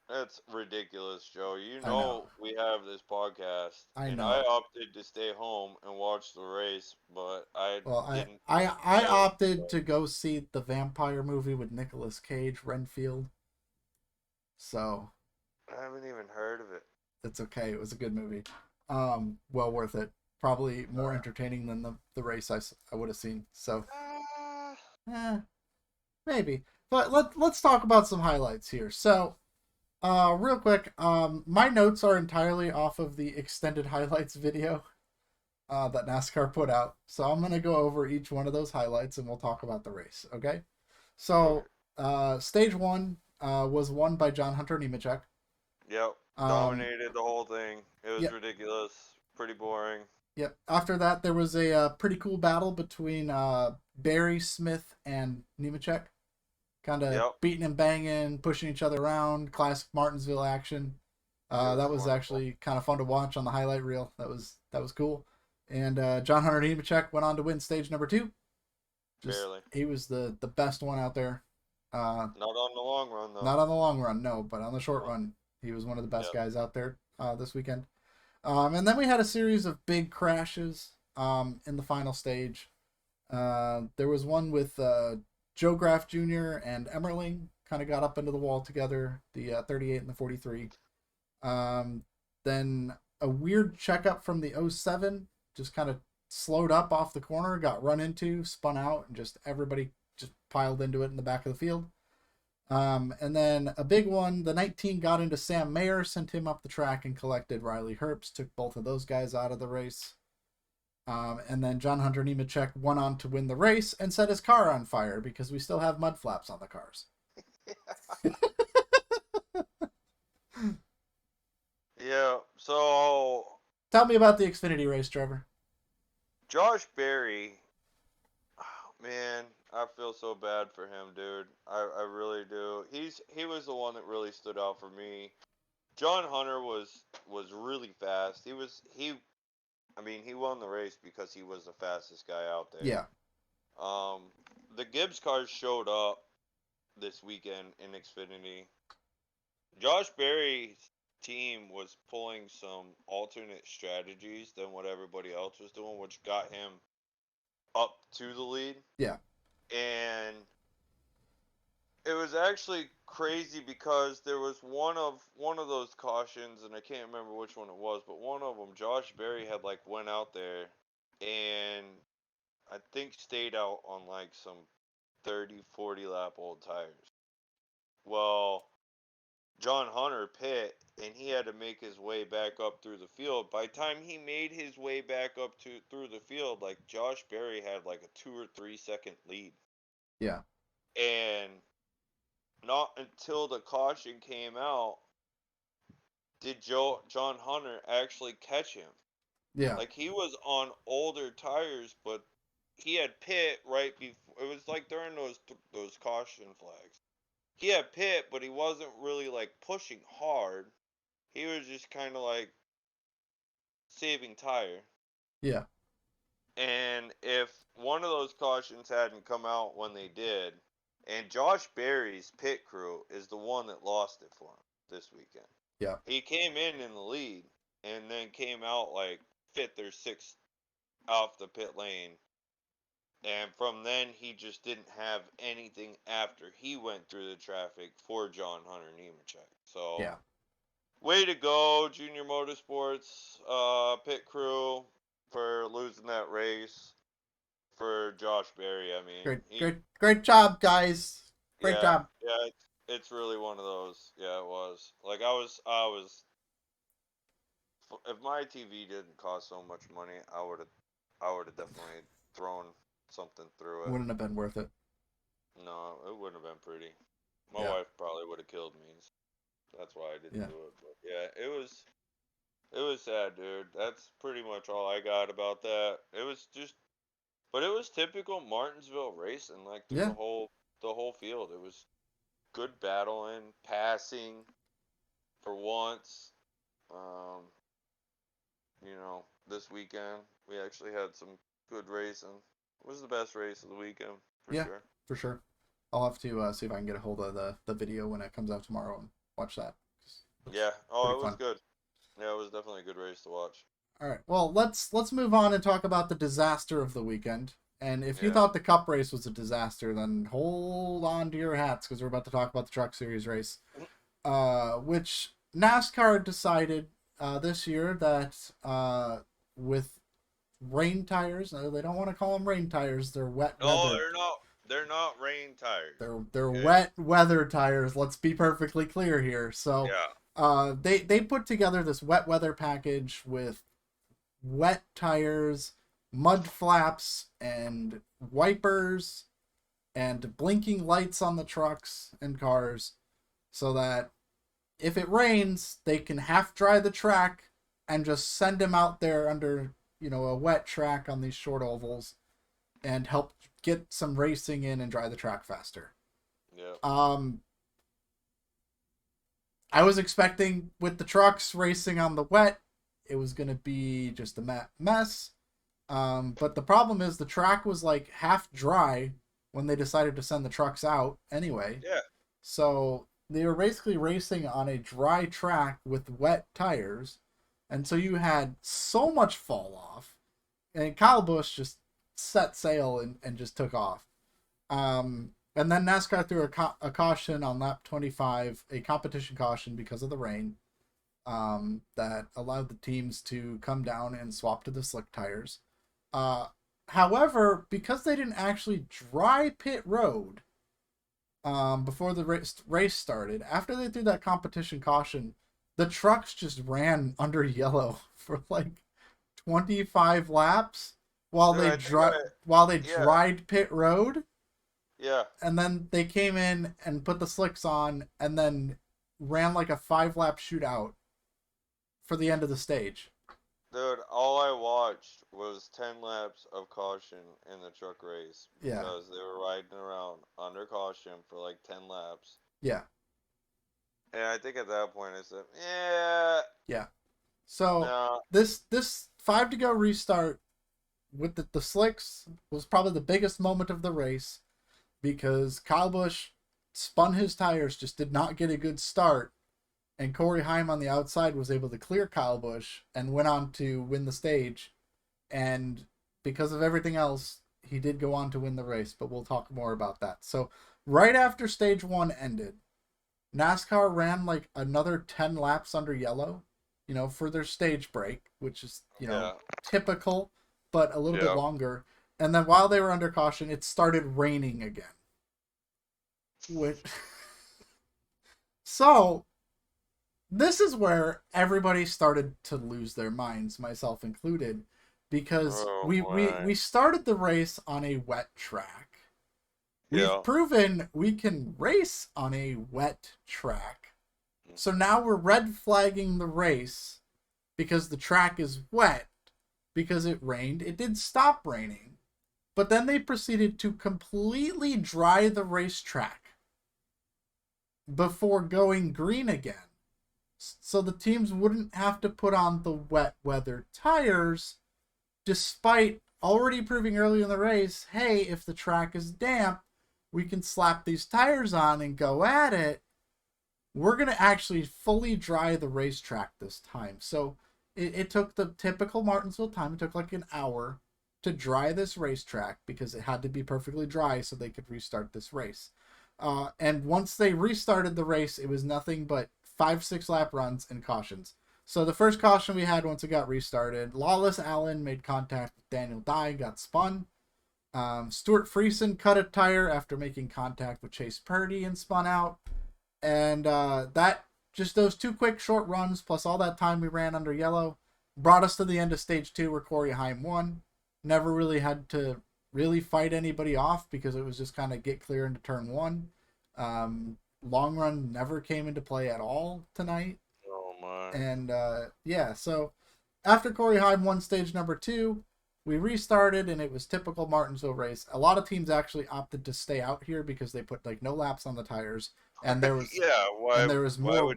[SPEAKER 2] That's ridiculous, Joe. You
[SPEAKER 1] I know.
[SPEAKER 2] know we have this podcast,
[SPEAKER 1] I
[SPEAKER 2] and I
[SPEAKER 1] know.
[SPEAKER 2] opted to stay home and watch the race, but I
[SPEAKER 1] Well,
[SPEAKER 2] didn't
[SPEAKER 1] I
[SPEAKER 2] feel.
[SPEAKER 1] opted to go see the vampire movie with Nicolas Cage, Renfield. So
[SPEAKER 2] I haven't even heard of it.
[SPEAKER 1] it's okay. It was a good movie. Well worth it. Probably more entertaining than the race I would have seen. So,
[SPEAKER 2] Uh,
[SPEAKER 1] eh, maybe. But let's talk about some highlights here. So, real quick, my notes are entirely off of the extended highlights video that NASCAR put out. So I'm gonna go over each one of those highlights and we'll talk about the race. Okay.
[SPEAKER 2] okay.
[SPEAKER 1] So, stage one was won by John Hunter Nemechek.
[SPEAKER 2] Yep.
[SPEAKER 1] Um,
[SPEAKER 2] Dominated the whole thing. It was
[SPEAKER 1] yeah,
[SPEAKER 2] ridiculous. Pretty boring.
[SPEAKER 1] Yep. After that, there was a pretty cool battle between Barry, Smith, and Nemechek. Kind of
[SPEAKER 2] Yep.
[SPEAKER 1] beating and banging, pushing each other around. Classic Martinsville action.
[SPEAKER 2] It was
[SPEAKER 1] That was
[SPEAKER 2] wonderful.
[SPEAKER 1] actually kind of fun to watch on the highlight reel. That was cool. And John Hunter Nemechek went on to win stage number two. Just
[SPEAKER 2] Barely.
[SPEAKER 1] he was the best one out there.
[SPEAKER 2] Not on the long run though.
[SPEAKER 1] Not on the long run, no, but on the short
[SPEAKER 2] No.
[SPEAKER 1] run, he was one of the best
[SPEAKER 2] Yep.
[SPEAKER 1] guys out there this weekend. And then we had a series of big crashes in the final stage. There was one with Joe Graff Jr. and Emmerling kind of got up into the wall together, the 38 and the 43. Then a weird checkup from the 07 just kind of slowed up off the corner, got run into, spun out, and just everybody just piled into it in the back of the field. And then a big one, the 19 got into Sam Mayer, sent him up the track and collected Riley Herbst, took both of those guys out of the race. And then John Hunter Nemechek went on to win the race and set his car on fire because we still have mud flaps on the cars.
[SPEAKER 2] Yeah. So
[SPEAKER 1] Tell me about the Xfinity race, Trevor.
[SPEAKER 2] Josh Berry, oh, man, I feel so bad for him, dude. I really do. He was the one that really stood out for me. John Hunter was really fast. I mean, he won the race because he was the fastest guy out there.
[SPEAKER 1] Yeah.
[SPEAKER 2] The Gibbs cars showed up this weekend in Xfinity. Josh Berry's team was pulling some alternate strategies than what everybody else was doing, which got him up to the lead.
[SPEAKER 1] Yeah.
[SPEAKER 2] And it was actually actually crazy because there was one of those cautions, and I can't remember which one it was, but one of them, Josh Berry had like went out there and I think stayed out on like some 30, 40 lap old tires. Well, John Hunter pit and he had to make his way back up through the field. By the time he made his way back up to through the field, like Josh Berry had like a 2 or 3 second lead.
[SPEAKER 1] Yeah.
[SPEAKER 2] And not until the caution came out did John Hunter actually catch him.
[SPEAKER 1] Yeah.
[SPEAKER 2] Like he was on older tires, but he had pit right before. It was like during those caution flags. He had pit, but he wasn't really like pushing hard. He was just kind of like saving tire.
[SPEAKER 1] Yeah.
[SPEAKER 2] And if one of those cautions hadn't come out when they did, and Josh Berry's pit crew is the one that lost it for him this weekend.
[SPEAKER 1] Yeah.
[SPEAKER 2] He came in the lead and then came out like fifth or sixth off the pit lane. And from then, he just didn't have anything after he went through the traffic for John Hunter Nemechek. So,
[SPEAKER 1] Yeah.
[SPEAKER 2] way to go, Junior Motorsports pit crew, for losing that race for Josh Berry. I mean,
[SPEAKER 1] Great job, guys. Great
[SPEAKER 2] yeah,
[SPEAKER 1] job.
[SPEAKER 2] yeah, it's really one of those. Yeah, it was. Like I was. If my TV didn't cost so much money, I would have definitely thrown something through it.
[SPEAKER 1] Wouldn't have been worth it.
[SPEAKER 2] No, it wouldn't have been pretty. My
[SPEAKER 1] Yeah.
[SPEAKER 2] wife probably would have killed me. That's why I didn't
[SPEAKER 1] Yeah.
[SPEAKER 2] do it. But yeah, it was sad, dude. That's pretty much all I got about that. It was just, but it was typical Martinsville racing, like through
[SPEAKER 1] Yeah.
[SPEAKER 2] the whole field. It was good battling, passing for once. Um, this weekend we actually had some good racing. It was the best race of the weekend for
[SPEAKER 1] Yeah.
[SPEAKER 2] sure.
[SPEAKER 1] For sure. I'll have to see if I can get a hold of the video when it comes out tomorrow and watch that.
[SPEAKER 2] Yeah. Oh,
[SPEAKER 1] Pretty
[SPEAKER 2] it was
[SPEAKER 1] fun.
[SPEAKER 2] good. Yeah, it was definitely a good race to watch.
[SPEAKER 1] All right. Well, let's move on and talk about the disaster of the weekend. And if you
[SPEAKER 2] Yeah.
[SPEAKER 1] thought the Cup race was a disaster, then hold on to your hats because we're about to talk about the Truck Series race, which NASCAR decided this year that with rain tires, they don't want to call them rain tires; they're wet
[SPEAKER 2] No,
[SPEAKER 1] weather.
[SPEAKER 2] they're not. They're not rain tires.
[SPEAKER 1] They're
[SPEAKER 2] Okay.
[SPEAKER 1] wet weather tires. Let's be perfectly clear here. So,
[SPEAKER 2] Yeah.
[SPEAKER 1] they put together this wet weather package with wet tires, mud flaps, and wipers, and blinking lights on the trucks and cars, so that if it rains, they can half dry the track and just send them out there under a wet track on these short ovals and help get some racing in and dry the track faster.
[SPEAKER 2] Yeah.
[SPEAKER 1] I was expecting with the trucks racing on the wet, it was going to be just a mess. But the problem is the track was like half dry when they decided to send the trucks out anyway.
[SPEAKER 2] Yeah.
[SPEAKER 1] So they were basically racing on a dry track with wet tires. And so you had so much fall off. And Kyle Busch just set sail and just took off. And then NASCAR threw a caution on lap 25, a competition caution because of the rain, that allowed the teams to come down and swap to the slick tires. However, because they didn't actually dry pit road before the race started, after they threw that competition caution, the trucks just ran under yellow for like 25 laps while
[SPEAKER 2] Dude,
[SPEAKER 1] they
[SPEAKER 2] yeah.
[SPEAKER 1] dried pit road.
[SPEAKER 2] Yeah.
[SPEAKER 1] And then they came in and put the slicks on and then ran like a 5-lap shootout for the end of the stage.
[SPEAKER 2] Dude, all I watched was 10 laps of caution in the truck race because they were riding around under caution for like 10 laps.
[SPEAKER 1] Yeah.
[SPEAKER 2] And I think at that point I said, yeah.
[SPEAKER 1] Yeah. So
[SPEAKER 2] No.
[SPEAKER 1] this 5 to go restart with the slicks was probably the biggest moment of the race because Kyle Busch spun his tires, just did not get a good start. And Corey Heim on the outside was able to clear Kyle Busch and went on to win the stage. And because of everything else, he did go on to win the race, but we'll talk more about that. So right after stage 1 ended, NASCAR ran like another 10 laps under yellow, for their stage break, which is, typical, but a little bit longer. And then while they were under caution, it started raining again. So this is where everybody started to lose their minds, myself included, because we started the race on a wet track. We've proven we can race on a wet track. So now we're red flagging the race because the track is wet, because it rained. It did stop raining. But then they proceeded to completely dry the racetrack before going green again. So the teams wouldn't have to put on the wet weather tires, despite already proving early in the race, hey, if the track is damp, we can slap these tires on and go at it. We're going to actually fully dry the racetrack this time. So it took the typical Martinsville time. It took like an hour to dry this racetrack because it had to be perfectly dry so they could restart this race. And once they restarted the race, it was nothing but 5-6 lap runs and cautions. So the first caution we had once it got restarted, Lawless Allen made contact with Daniel Dye, got spun. Stuart Friesen cut a tire after making contact with Chase Purdy and spun out. And that, just those 2 quick short runs plus all that time we ran under yellow, brought us to the end of stage 2 where Corey Heim won. Never really had to really fight anybody off because it was just kind of get clear into turn 1. Long run never came into play at all tonight.
[SPEAKER 2] Oh my.
[SPEAKER 1] And so after Corey Heim won stage number 2, we restarted and it was typical Martinsville race. A lot of teams actually opted to stay out here because they put like no laps on the tires, and there was more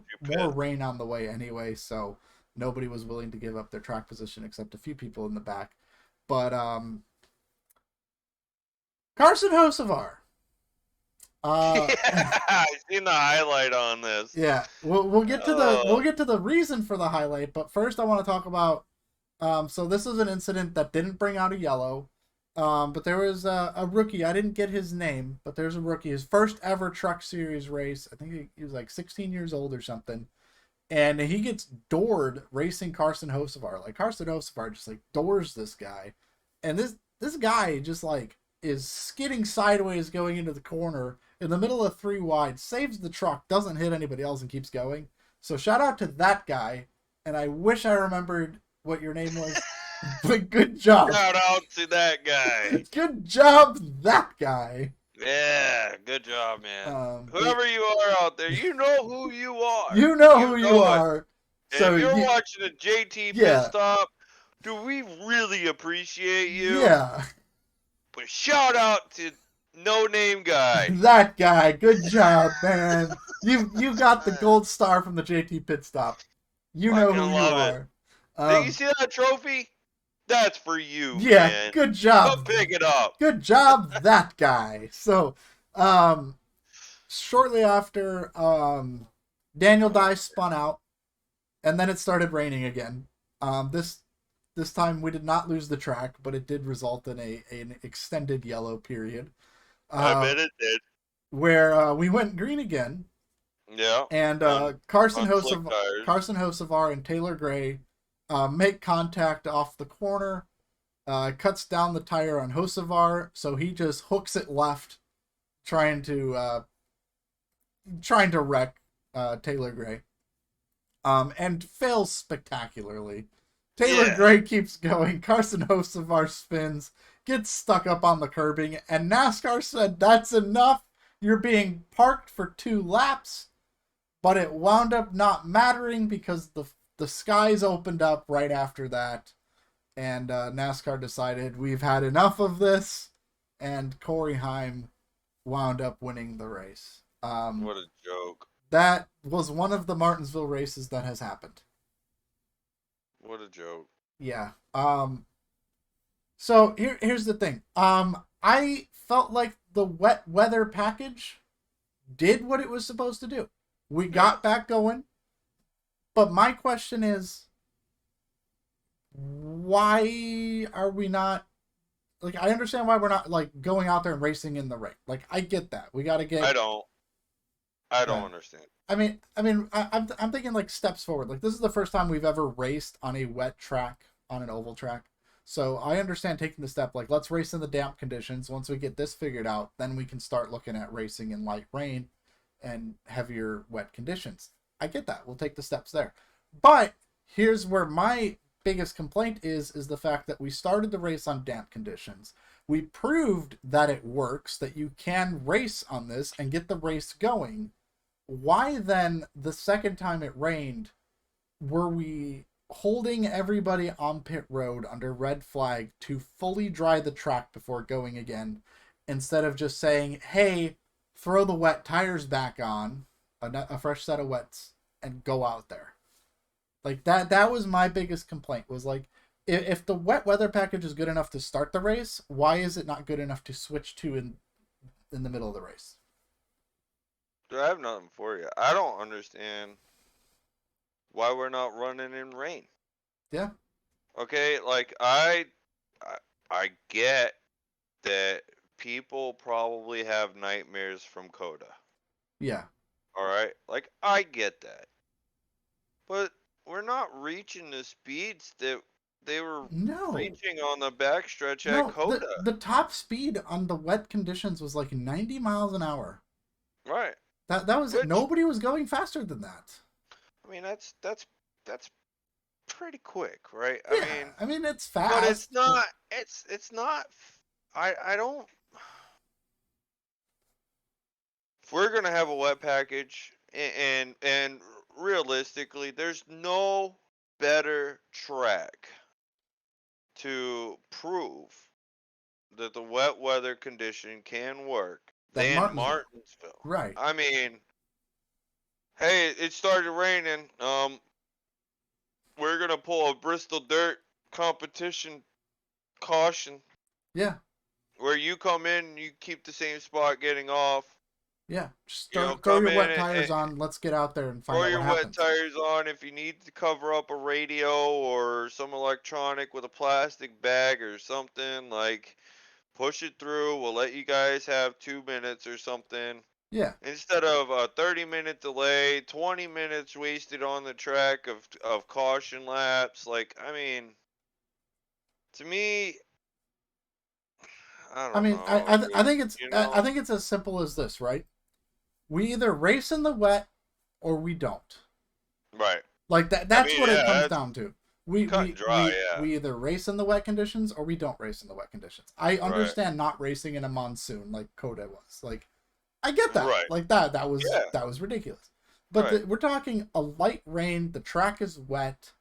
[SPEAKER 1] rain on the way anyway, so nobody was willing to give up their track position except a few people in the back. But Carson Hocevar.
[SPEAKER 2] I've seen the highlight on this.
[SPEAKER 1] Yeah, we'll get to the reason for the highlight, but first I want to talk about. So this is an incident that didn't bring out a yellow, but there was a rookie. I didn't get his name, but there's a rookie. His first ever Truck Series race. I think he was like 16 years old or something, and he gets doored racing Carson Hocevar. Like Carson Hocevar just like doors this guy, and this guy just like is skidding sideways going into the corner in the middle of 3 wide, saves the truck, doesn't hit anybody else, and keeps going. So shout out to that guy, and I wish I remembered what your name was, but good job.
[SPEAKER 2] Shout out to that guy.
[SPEAKER 1] Good job, that guy.
[SPEAKER 2] Yeah, good job, man. Whoever you are out there, you know who you are.
[SPEAKER 1] You know who you are.
[SPEAKER 2] So if you're watching a JT Pitstop, do we really appreciate you?
[SPEAKER 1] Yeah.
[SPEAKER 2] But shout out to No Name Guy.
[SPEAKER 1] That guy. Good job, man. You got the gold star from the JT Pitstop. You know who you are.
[SPEAKER 2] Did you see that trophy? That's for you,
[SPEAKER 1] yeah,
[SPEAKER 2] man.
[SPEAKER 1] Good job.
[SPEAKER 2] Go pick it up.
[SPEAKER 1] Good job, that guy. So, shortly after, Daniel Dye spun out, and then it started raining again. This time we did not lose the track, but it did result in an extended yellow period.
[SPEAKER 2] I bet it did.
[SPEAKER 1] Where we went green again.
[SPEAKER 2] Yeah.
[SPEAKER 1] And Carson Hocevar and Taylor Gray make contact off the corner, cuts down the tire on Hocevar, so he just hooks it left, trying to wreck Taylor Gray, and fails spectacularly. Taylor Gray keeps going. Carson Hocevar spins, gets stuck up on the curbing, and NASCAR said, "That's enough. You're being parked for 2 laps." But it wound up not mattering because the skies opened up right after that, and NASCAR decided we've had enough of this, and Corey Heim wound up winning the race.
[SPEAKER 2] What a joke.
[SPEAKER 1] That was one of the Martinsville races that has happened.
[SPEAKER 2] What a joke.
[SPEAKER 1] Yeah. So here's the thing. I felt like the wet weather package did what it was supposed to do. We got back going. But my question is, why are we not like I understand why we're not like going out there and racing in the rain. Like I get that. We got to
[SPEAKER 2] I
[SPEAKER 1] get.
[SPEAKER 2] don't. I don't
[SPEAKER 1] Uh,
[SPEAKER 2] understand.
[SPEAKER 1] I'm thinking like steps forward. Like this is the first time we've ever raced on a wet track on an oval track. So I understand taking the step like let's race in the damp conditions. Once we get this figured out, then we can start looking at racing in light rain and heavier wet conditions. I get that. We'll take the steps there. But here's where my biggest complaint is the fact that we started the race on damp conditions. We proved that it works, that you can race on this and get the race going. Why then, the second time it rained, were we holding everybody on pit road under red flag to fully dry the track before going again, instead of just saying, hey, throw the wet tires back on, a fresh set of wets, and go out there? Like that was my biggest complaint, was like, if the wet weather package is good enough to start the race, why is it not good enough to switch to in the middle of the race?
[SPEAKER 2] Dude, I have nothing for you. I don't understand why we're not running in rain.
[SPEAKER 1] Yeah.
[SPEAKER 2] Okay, like I get that people probably have nightmares from Coda.
[SPEAKER 1] Yeah.
[SPEAKER 2] All right, like I get that, but we're not reaching the speeds that they were
[SPEAKER 1] No.
[SPEAKER 2] reaching on the backstretch at
[SPEAKER 1] No, the
[SPEAKER 2] Coda.
[SPEAKER 1] the top speed on the wet conditions was like 90 miles an hour.
[SPEAKER 2] Right.
[SPEAKER 1] That was it.
[SPEAKER 2] Which
[SPEAKER 1] Nobody was going faster than that.
[SPEAKER 2] I mean that's pretty quick, right? I
[SPEAKER 1] Yeah,
[SPEAKER 2] mean,
[SPEAKER 1] I mean it's
[SPEAKER 2] but it's
[SPEAKER 1] fast, but
[SPEAKER 2] not it's not I don't if we're gonna have a wet package and realistically there's no better track to prove that the wet weather condition can work
[SPEAKER 1] then
[SPEAKER 2] than
[SPEAKER 1] Martinsville.
[SPEAKER 2] Martinsville.
[SPEAKER 1] Right.
[SPEAKER 2] I mean, hey, it started raining. We're gonna pull a Bristol Dirt competition caution
[SPEAKER 1] Yeah.
[SPEAKER 2] where you come in and you keep the same spot getting off.
[SPEAKER 1] Yeah. Just
[SPEAKER 2] You know,
[SPEAKER 1] throw
[SPEAKER 2] come
[SPEAKER 1] your
[SPEAKER 2] in
[SPEAKER 1] wet
[SPEAKER 2] and
[SPEAKER 1] tires on. Let's get out there and find
[SPEAKER 2] throw
[SPEAKER 1] out what
[SPEAKER 2] your wet
[SPEAKER 1] happens.
[SPEAKER 2] tires on if you need to cover up a radio or some electronic with a plastic bag or something. Like, push it through. We'll let you guys have 2 minutes or something.
[SPEAKER 1] Yeah.
[SPEAKER 2] Instead of a 30-minute delay, 20 minutes wasted on the track of caution laps. Like, I mean, to me, I
[SPEAKER 1] I
[SPEAKER 2] don't
[SPEAKER 1] mean,
[SPEAKER 2] know,
[SPEAKER 1] I
[SPEAKER 2] dude.
[SPEAKER 1] think it's
[SPEAKER 2] You
[SPEAKER 1] I
[SPEAKER 2] know?
[SPEAKER 1] think it's as simple as this, right? We either race in the wet or we don't.
[SPEAKER 2] Right.
[SPEAKER 1] Like that
[SPEAKER 2] I
[SPEAKER 1] that's
[SPEAKER 2] mean,
[SPEAKER 1] what it
[SPEAKER 2] yeah,
[SPEAKER 1] comes
[SPEAKER 2] that's
[SPEAKER 1] down to. We
[SPEAKER 2] cut and
[SPEAKER 1] we
[SPEAKER 2] dry,
[SPEAKER 1] we
[SPEAKER 2] yeah.
[SPEAKER 1] we either race in the wet conditions or we don't race in the wet conditions. I
[SPEAKER 2] Right.
[SPEAKER 1] understand not racing in a monsoon like Coda was. Like I get that.
[SPEAKER 2] Right.
[SPEAKER 1] Like that
[SPEAKER 2] Yeah.
[SPEAKER 1] that was ridiculous. But
[SPEAKER 2] Right.
[SPEAKER 1] we're talking a light rain, the track is wet.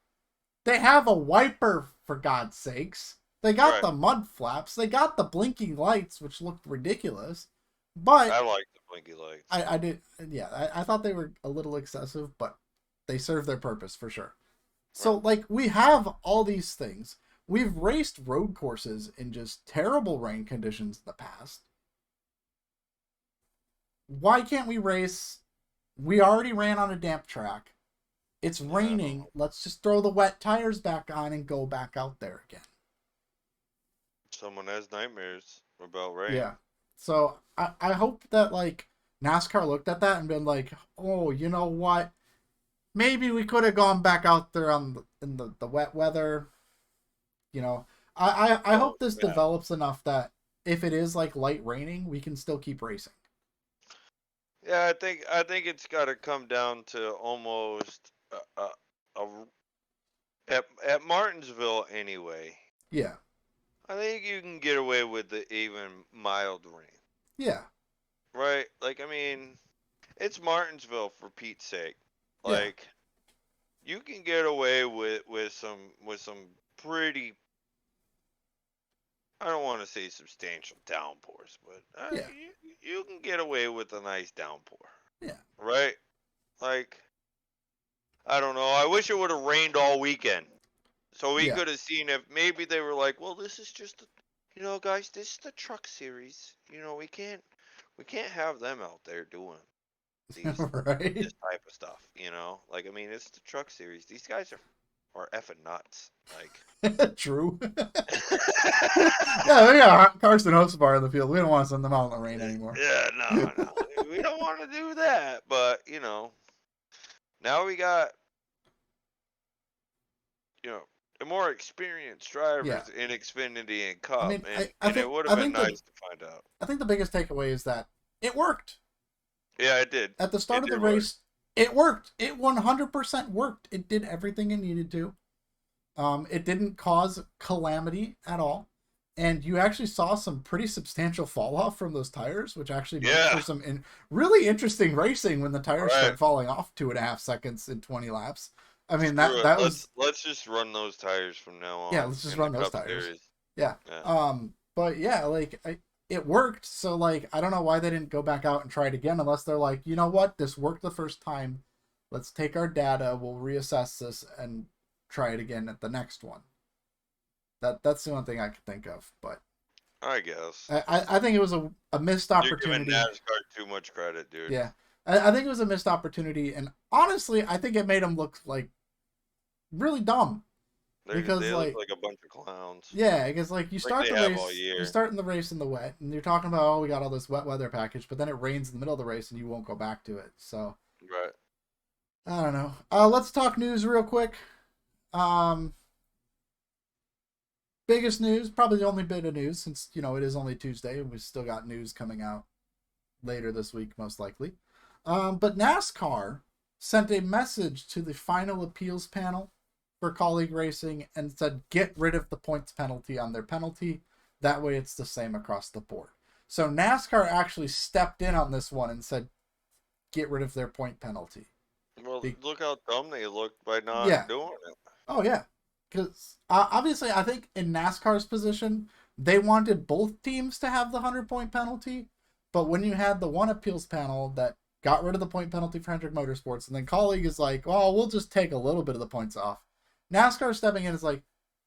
[SPEAKER 1] They have a wiper for God's sakes. They got
[SPEAKER 2] Right.
[SPEAKER 1] the mud flaps. They got the blinking lights, which looked ridiculous. But
[SPEAKER 2] I like the blinky lights.
[SPEAKER 1] I did, yeah, I thought they were a little excessive, but they serve their purpose for sure. So,
[SPEAKER 2] Right.
[SPEAKER 1] like, we have all these things. We've raced road courses in just terrible rain conditions in the past. Why can't we race? We already ran on a damp track. It's
[SPEAKER 2] Yeah, I don't
[SPEAKER 1] raining.
[SPEAKER 2] know.
[SPEAKER 1] Let's just throw the wet tires back on and go back out there again.
[SPEAKER 2] Someone has nightmares about rain.
[SPEAKER 1] Yeah. So I hope that like NASCAR looked at that and been like, oh, you know what? Maybe we could have gone back out there on in the wet weather. You know, I
[SPEAKER 2] Well,
[SPEAKER 1] hope this
[SPEAKER 2] yeah.
[SPEAKER 1] develops enough that if it is like light raining, we can still keep racing.
[SPEAKER 2] Yeah, I think it's got to come down to almost a at Martinsville anyway.
[SPEAKER 1] Yeah.
[SPEAKER 2] I think you can get away with the even mild rain,
[SPEAKER 1] Yeah.
[SPEAKER 2] right? Like, I mean, it's Martinsville for Pete's sake.
[SPEAKER 1] Yeah.
[SPEAKER 2] Like, you can get away with some pretty, I don't want to say substantial downpours, but
[SPEAKER 1] Yeah.
[SPEAKER 2] you can get away with a nice downpour,
[SPEAKER 1] Yeah.
[SPEAKER 2] right? Like, I don't know. I wish it would have rained all weekend. So we
[SPEAKER 1] Yeah.
[SPEAKER 2] could have seen if maybe they were like, well, this is just, guys, this is the truck series. We can't have them out there doing these
[SPEAKER 1] Right.
[SPEAKER 2] this type of stuff. Like, I mean, it's the truck series. These guys are are effing nuts. Like,
[SPEAKER 1] True. Yeah, we got Carson Hocebar in the field. We don't want to send them out in the rain anymore.
[SPEAKER 2] yeah, no, we don't want to do that. But now we got more experienced
[SPEAKER 1] Yeah.
[SPEAKER 2] drivers in Xfinity and
[SPEAKER 1] I
[SPEAKER 2] Cup,
[SPEAKER 1] mean,
[SPEAKER 2] and
[SPEAKER 1] I
[SPEAKER 2] it
[SPEAKER 1] think
[SPEAKER 2] would
[SPEAKER 1] I
[SPEAKER 2] have been
[SPEAKER 1] think the
[SPEAKER 2] nice to find out.
[SPEAKER 1] I think the biggest takeaway is that it worked.
[SPEAKER 2] Yeah, it did.
[SPEAKER 1] At the start
[SPEAKER 2] It
[SPEAKER 1] of the
[SPEAKER 2] did work.
[SPEAKER 1] race, it worked. It 100% worked. It did everything it needed to. It didn't cause calamity at all. And you actually saw some pretty substantial fall off from those tires, which actually made for some really interesting racing when the tires start falling off 2.5 seconds in 20 laps. I mean, that was.
[SPEAKER 2] Let's just run those tires from now on.
[SPEAKER 1] Yeah, let's just run those tires.
[SPEAKER 2] Series.
[SPEAKER 1] Yeah. But yeah, like it worked. So like, I don't know why they didn't go back out and try it again, unless they're like, you know what, this worked the first time. Let's take our data, we'll reassess this and try it again at the next one. That's the only thing I could think of. But
[SPEAKER 2] I guess
[SPEAKER 1] I think it was a missed opportunity.
[SPEAKER 2] You're giving NASCAR too much credit, dude.
[SPEAKER 1] Yeah, I think it was a missed opportunity, and honestly, I think it made them look like really dumb. Because
[SPEAKER 2] they look like a bunch of clowns.
[SPEAKER 1] Yeah, because like you start the race, you start in the race in the wet, and you're talking about, oh, we got all this wet weather package, but then it rains in the middle of the race, and you won't go back to it. So,
[SPEAKER 2] right.
[SPEAKER 1] I don't know. Let's talk news real quick. Biggest news, probably the only bit of news, since it is only Tuesday, and we've still got news coming out later this week, most likely. But NASCAR sent a message to the final appeals panel for colleague racing and said, get rid of the points penalty on their penalty. That way it's the same across the board. So NASCAR actually stepped in on this one and said, get rid of their point penalty.
[SPEAKER 2] Well, look how dumb they looked by not doing it.
[SPEAKER 1] Oh, yeah. Because obviously, I think in NASCAR's position, they wanted both teams to have the 100-point penalty. But when you had the one appeals panel that got rid of the point penalty for Hendrick Motorsports, and then colleague is like, well, we'll just take a little bit of the points off. NASCAR stepping in is like,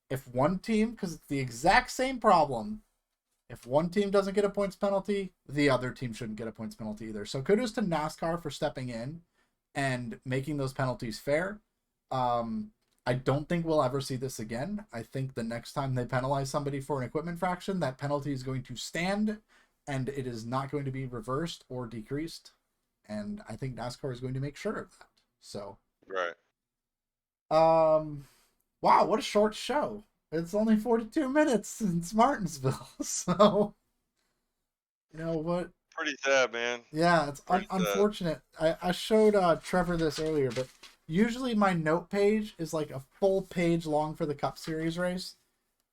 [SPEAKER 1] if one team, because it's the exact same problem, if one team doesn't get a points penalty, the other team shouldn't get a points penalty either. So kudos to NASCAR for stepping in and making those penalties fair. I don't think we'll ever see this again. I think the next time they penalize somebody for an equipment infraction, that penalty is going to stand, and it is not going to be reversed or decreased. And I think NASCAR is going to make sure of that. So,
[SPEAKER 2] right.
[SPEAKER 1] Wow, what a short show. It's only 42 minutes since Martinsville. So, you know what?
[SPEAKER 2] Pretty sad, man.
[SPEAKER 1] Yeah, it's unfortunate. I showed Trevor this earlier, but usually my note page is like a full page long for the Cup Series race,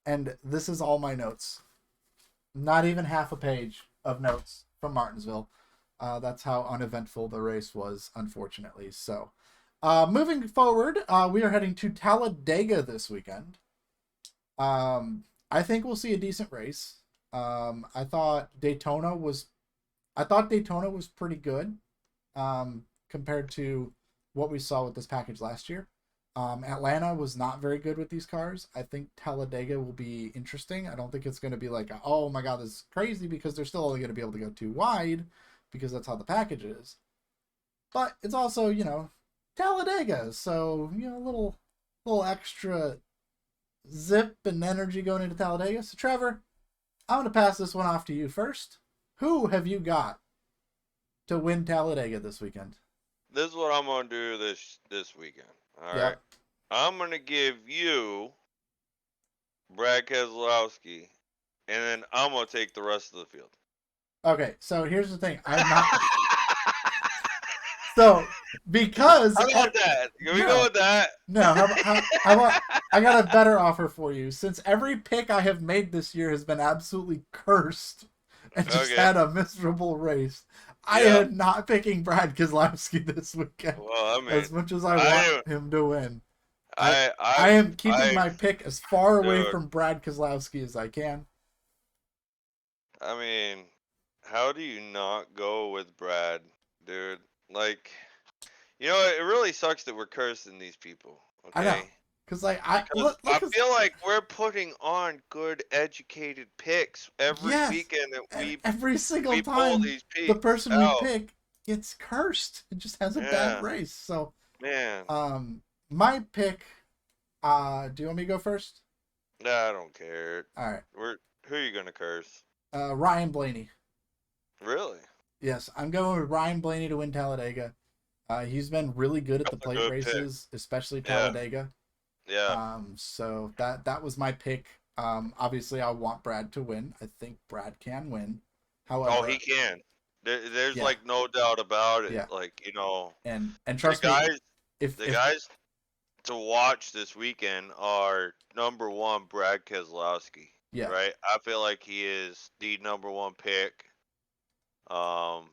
[SPEAKER 1] and this is all my notes. Not even half a page of notes from Martinsville. That's how uneventful the race was, unfortunately. So, moving forward, we are heading to Talladega this weekend. I think we'll see a decent race. I thought Daytona was pretty good compared to what we saw with this package last year. Atlanta was not very good with these cars. I think Talladega will be interesting. I don't think it's going to be like, oh my god, this is crazy, because they're still only going to be able to go too wide, because that's how the package is. But it's also, Talladega, so, a little extra zip and energy going into Talladega. So Trevor, I'm going to pass this one off to you first. Who have you got to win Talladega this weekend?
[SPEAKER 2] This is what I'm going to do this weekend. All right. I'm going to give you Brad Keselowski, and then I'm going to take the rest of the field.
[SPEAKER 1] Okay, so here's the thing. I'm not... So, because...
[SPEAKER 2] How about that? Can we go with that?
[SPEAKER 1] No, how about... I got a better offer for you. Since every pick I have made this year has been absolutely cursed and just had a miserable race, I am not picking Brad Keselowski this weekend.
[SPEAKER 2] Well, I mean,
[SPEAKER 1] as much as I want him to win. I am keeping my pick as far away from Brad Keselowski as I can.
[SPEAKER 2] I mean, how do you not go with Brad, dude? Like, it really sucks that we're cursing these people. Okay?
[SPEAKER 1] I know. Because, like, I
[SPEAKER 2] feel like we're putting on good, educated picks every weekend that
[SPEAKER 1] every single time
[SPEAKER 2] these
[SPEAKER 1] the person we pick gets cursed. It just has a bad race. So,
[SPEAKER 2] man,
[SPEAKER 1] my pick, Do you want me to go first?
[SPEAKER 2] Nah, I don't care.
[SPEAKER 1] All right.
[SPEAKER 2] Who are you gonna curse?
[SPEAKER 1] Ryan Blaney.
[SPEAKER 2] Really?
[SPEAKER 1] Yes, I'm going with Ryan Blaney to win Talladega. He's been really good at the
[SPEAKER 2] That's a
[SPEAKER 1] plate
[SPEAKER 2] good pick.
[SPEAKER 1] races, especially
[SPEAKER 2] Yeah,
[SPEAKER 1] Talladega.
[SPEAKER 2] yeah.
[SPEAKER 1] So that was my pick. Obviously, I want Brad to win. I think Brad can win.
[SPEAKER 2] Oh, he
[SPEAKER 1] However,
[SPEAKER 2] can. There's
[SPEAKER 1] yeah,
[SPEAKER 2] like no doubt about it.
[SPEAKER 1] yeah,
[SPEAKER 2] Like,
[SPEAKER 1] and
[SPEAKER 2] the
[SPEAKER 1] trust me,
[SPEAKER 2] guys, the
[SPEAKER 1] if
[SPEAKER 2] guys to watch this weekend are number one, Brad Keselowski.
[SPEAKER 1] yeah,
[SPEAKER 2] Right? I feel like he is the number one pick. Um,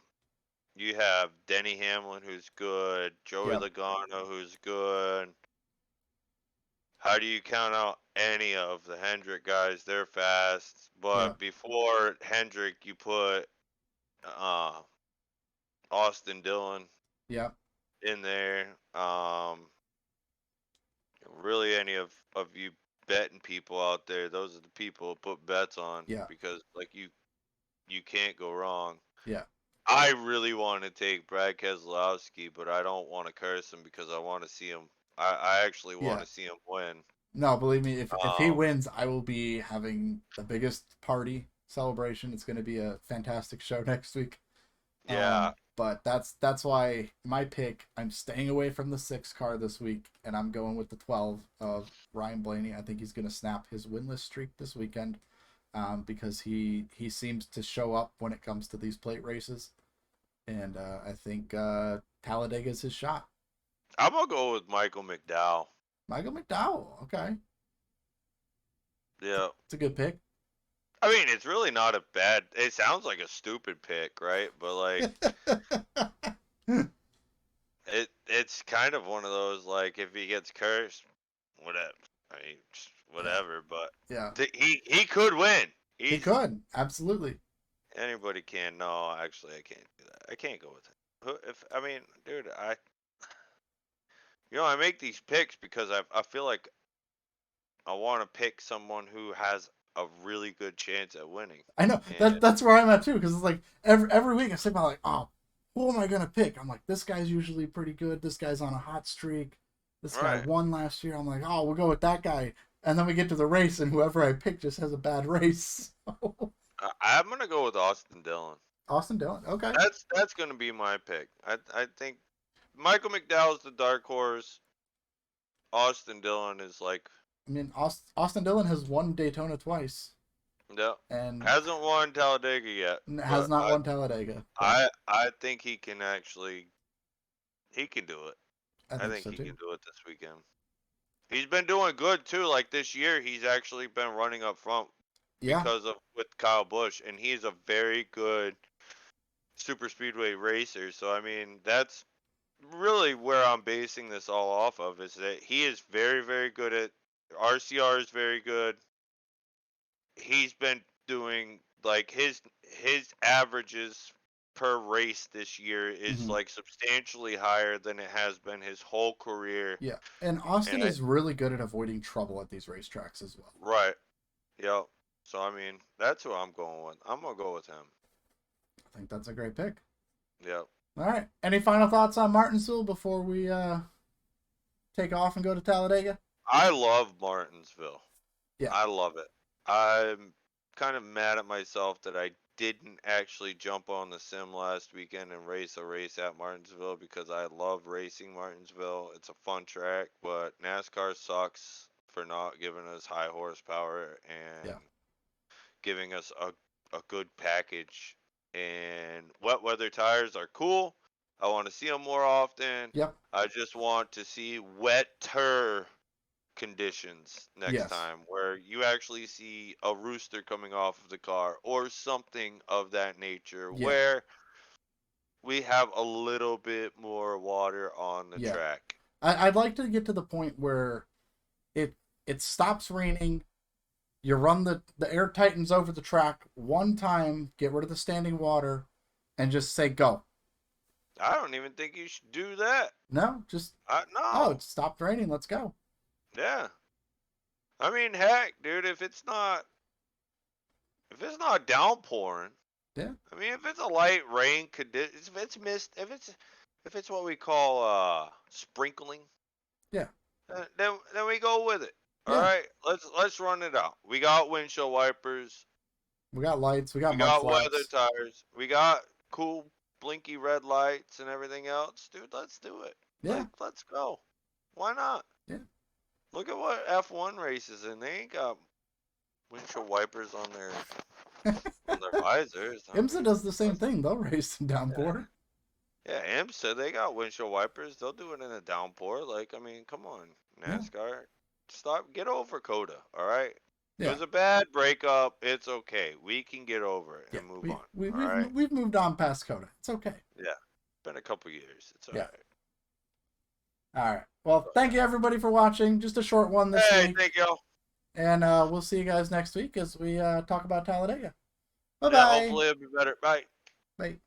[SPEAKER 2] you have Denny Hamlin, who's good. Joey
[SPEAKER 1] yeah,
[SPEAKER 2] Logano, who's good. How do you count out any of the Hendrick guys? They're fast.
[SPEAKER 1] yeah,
[SPEAKER 2] But before Hendrick, you put uh, Austin Dillon
[SPEAKER 1] yeah,
[SPEAKER 2] in there. Really, any of you betting people out there, those are the people to put bets on
[SPEAKER 1] yeah,
[SPEAKER 2] because like you can't go wrong.
[SPEAKER 1] yeah,
[SPEAKER 2] I really want to take Brad Keselowski, but I don't want to curse him because I want to see him. I actually want
[SPEAKER 1] yeah.
[SPEAKER 2] to see him win.
[SPEAKER 1] No, believe me, if he
[SPEAKER 2] Um,
[SPEAKER 1] wins, I will be having the biggest party celebration. It's going to be a fantastic show next week.
[SPEAKER 2] yeah,
[SPEAKER 1] But that's why my pick. I'm staying away from the 6 car this week, and I'm going with the 12 of Ryan Blaney. I think he's going to snap his winless streak this weekend, because he seems to show up when it comes to these plate races, and I think Talladega is his shot.
[SPEAKER 2] I'm gonna go with Michael McDowell.
[SPEAKER 1] Michael McDowell, okay,
[SPEAKER 2] Yeah,
[SPEAKER 1] it's a good pick.
[SPEAKER 2] I mean it's really not a bad. It sounds like a stupid pick, right? But like it's kind of one of those like if he gets cursed, whatever. I mean, just
[SPEAKER 1] Yeah,
[SPEAKER 2] whatever. But
[SPEAKER 1] yeah,
[SPEAKER 2] he could win.
[SPEAKER 1] he
[SPEAKER 2] He's
[SPEAKER 1] could absolutely.
[SPEAKER 2] anybody can. No, actually, I can't do that. I can't go with him. If I mean, dude, I make these picks because I feel like I want to pick someone who has a really good chance at winning.
[SPEAKER 1] I know
[SPEAKER 2] And
[SPEAKER 1] that's where I'm at too, because it's like every week I sit about like, oh, who am I gonna pick? I'm like, this guy's usually pretty good. This guy's on a hot streak. This guy
[SPEAKER 2] right,
[SPEAKER 1] won last year. I'm like, oh, we'll go with that guy. And then we get to the race, and whoever I pick just has a bad race.
[SPEAKER 2] I'm gonna go with Austin Dillon.
[SPEAKER 1] Austin Dillon, okay.
[SPEAKER 2] That's gonna be my pick. I think Michael McDowell's the dark horse. Austin Dillon is like,
[SPEAKER 1] I mean, Austin Dillon has won Daytona twice,
[SPEAKER 2] no,
[SPEAKER 1] and
[SPEAKER 2] hasn't won Talladega yet,
[SPEAKER 1] has
[SPEAKER 2] but
[SPEAKER 1] not
[SPEAKER 2] I
[SPEAKER 1] won Talladega. But
[SPEAKER 2] I think he can do it.
[SPEAKER 1] I
[SPEAKER 2] I
[SPEAKER 1] think
[SPEAKER 2] think
[SPEAKER 1] so
[SPEAKER 2] he
[SPEAKER 1] too.
[SPEAKER 2] can do it this weekend. He's been doing good too. Like this year, he's actually been running up front
[SPEAKER 1] Yeah,
[SPEAKER 2] because of with Kyle Busch, and he's a very good super speedway racer. So I mean, that's really where I'm basing this all off of is that he is very very good at RCR is very good. He's been doing like his averages per race this year is
[SPEAKER 1] hmm
[SPEAKER 2] like substantially higher than it has been his whole career.
[SPEAKER 1] yeah. And
[SPEAKER 2] And
[SPEAKER 1] Austin is really good at avoiding trouble at these racetracks as well.
[SPEAKER 2] right, yep. So I mean, that's who I'm going with. I'm gonna go with him.
[SPEAKER 1] I think that's a great pick.
[SPEAKER 2] Yep.
[SPEAKER 1] All right. Any final thoughts on Martinsville before we take off and go to Talladega?
[SPEAKER 2] I love Martinsville.
[SPEAKER 1] Yeah.
[SPEAKER 2] I love it. I'm kind of mad at myself that I didn't actually jump on the sim last weekend and race a race at Martinsville because I love racing Martinsville. It's a fun track, but NASCAR sucks for not giving us high horsepower and
[SPEAKER 1] Yeah.
[SPEAKER 2] giving us a good package. And wet weather tires are cool. I want to see them more often.
[SPEAKER 1] Yep.
[SPEAKER 2] I just want to see wetter conditions next
[SPEAKER 1] Yes.
[SPEAKER 2] time where you actually see a rooster coming off of the car or something of that nature
[SPEAKER 1] Yeah.
[SPEAKER 2] where we have a little bit more water on the
[SPEAKER 1] Yeah.
[SPEAKER 2] track.
[SPEAKER 1] I'd like to get to the point where it it stops raining. You run the air tightens over the track one time, get rid of the standing water, and just say go.
[SPEAKER 2] I don't even think you should do that.
[SPEAKER 1] No, just oh,
[SPEAKER 2] No.
[SPEAKER 1] it stopped raining. Let's go.
[SPEAKER 2] Yeah. I mean, heck, dude, if it's not downpouring,
[SPEAKER 1] Yeah.
[SPEAKER 2] I mean, if it's a light rain condition, if it's mist, if it's what we call sprinkling,
[SPEAKER 1] Yeah.
[SPEAKER 2] then we go with it. All
[SPEAKER 1] Yeah.
[SPEAKER 2] right, let's run it out. We got windshield wipers.
[SPEAKER 1] We got lights. We got
[SPEAKER 2] We
[SPEAKER 1] mud
[SPEAKER 2] got weather
[SPEAKER 1] flaps.
[SPEAKER 2] tires. We got cool blinky red lights and everything else, dude. Let's do it.
[SPEAKER 1] Yeah.
[SPEAKER 2] Let's go. Why not?
[SPEAKER 1] Yeah.
[SPEAKER 2] Look at what F1 races and they ain't got windshield wipers on their visors.
[SPEAKER 1] IMSA does the same thing. They'll race in downpour.
[SPEAKER 2] Yeah, IMSA, they got windshield wipers. They'll do it in a downpour. Like, I mean, come on, NASCAR. Get over Coda, all right?
[SPEAKER 1] Yeah.
[SPEAKER 2] It was a bad breakup. It's okay. We can get over it and move on.
[SPEAKER 1] We've moved on past Coda. It's okay.
[SPEAKER 2] Yeah. Been a couple years. It's all right.
[SPEAKER 1] All right. Well, thank you everybody for watching. Just a short one this week.
[SPEAKER 2] Thank you.
[SPEAKER 1] And we'll see you guys next week as we talk about Talladega. Bye-bye.
[SPEAKER 2] Yeah, hopefully it'll be better. Bye.
[SPEAKER 1] Bye.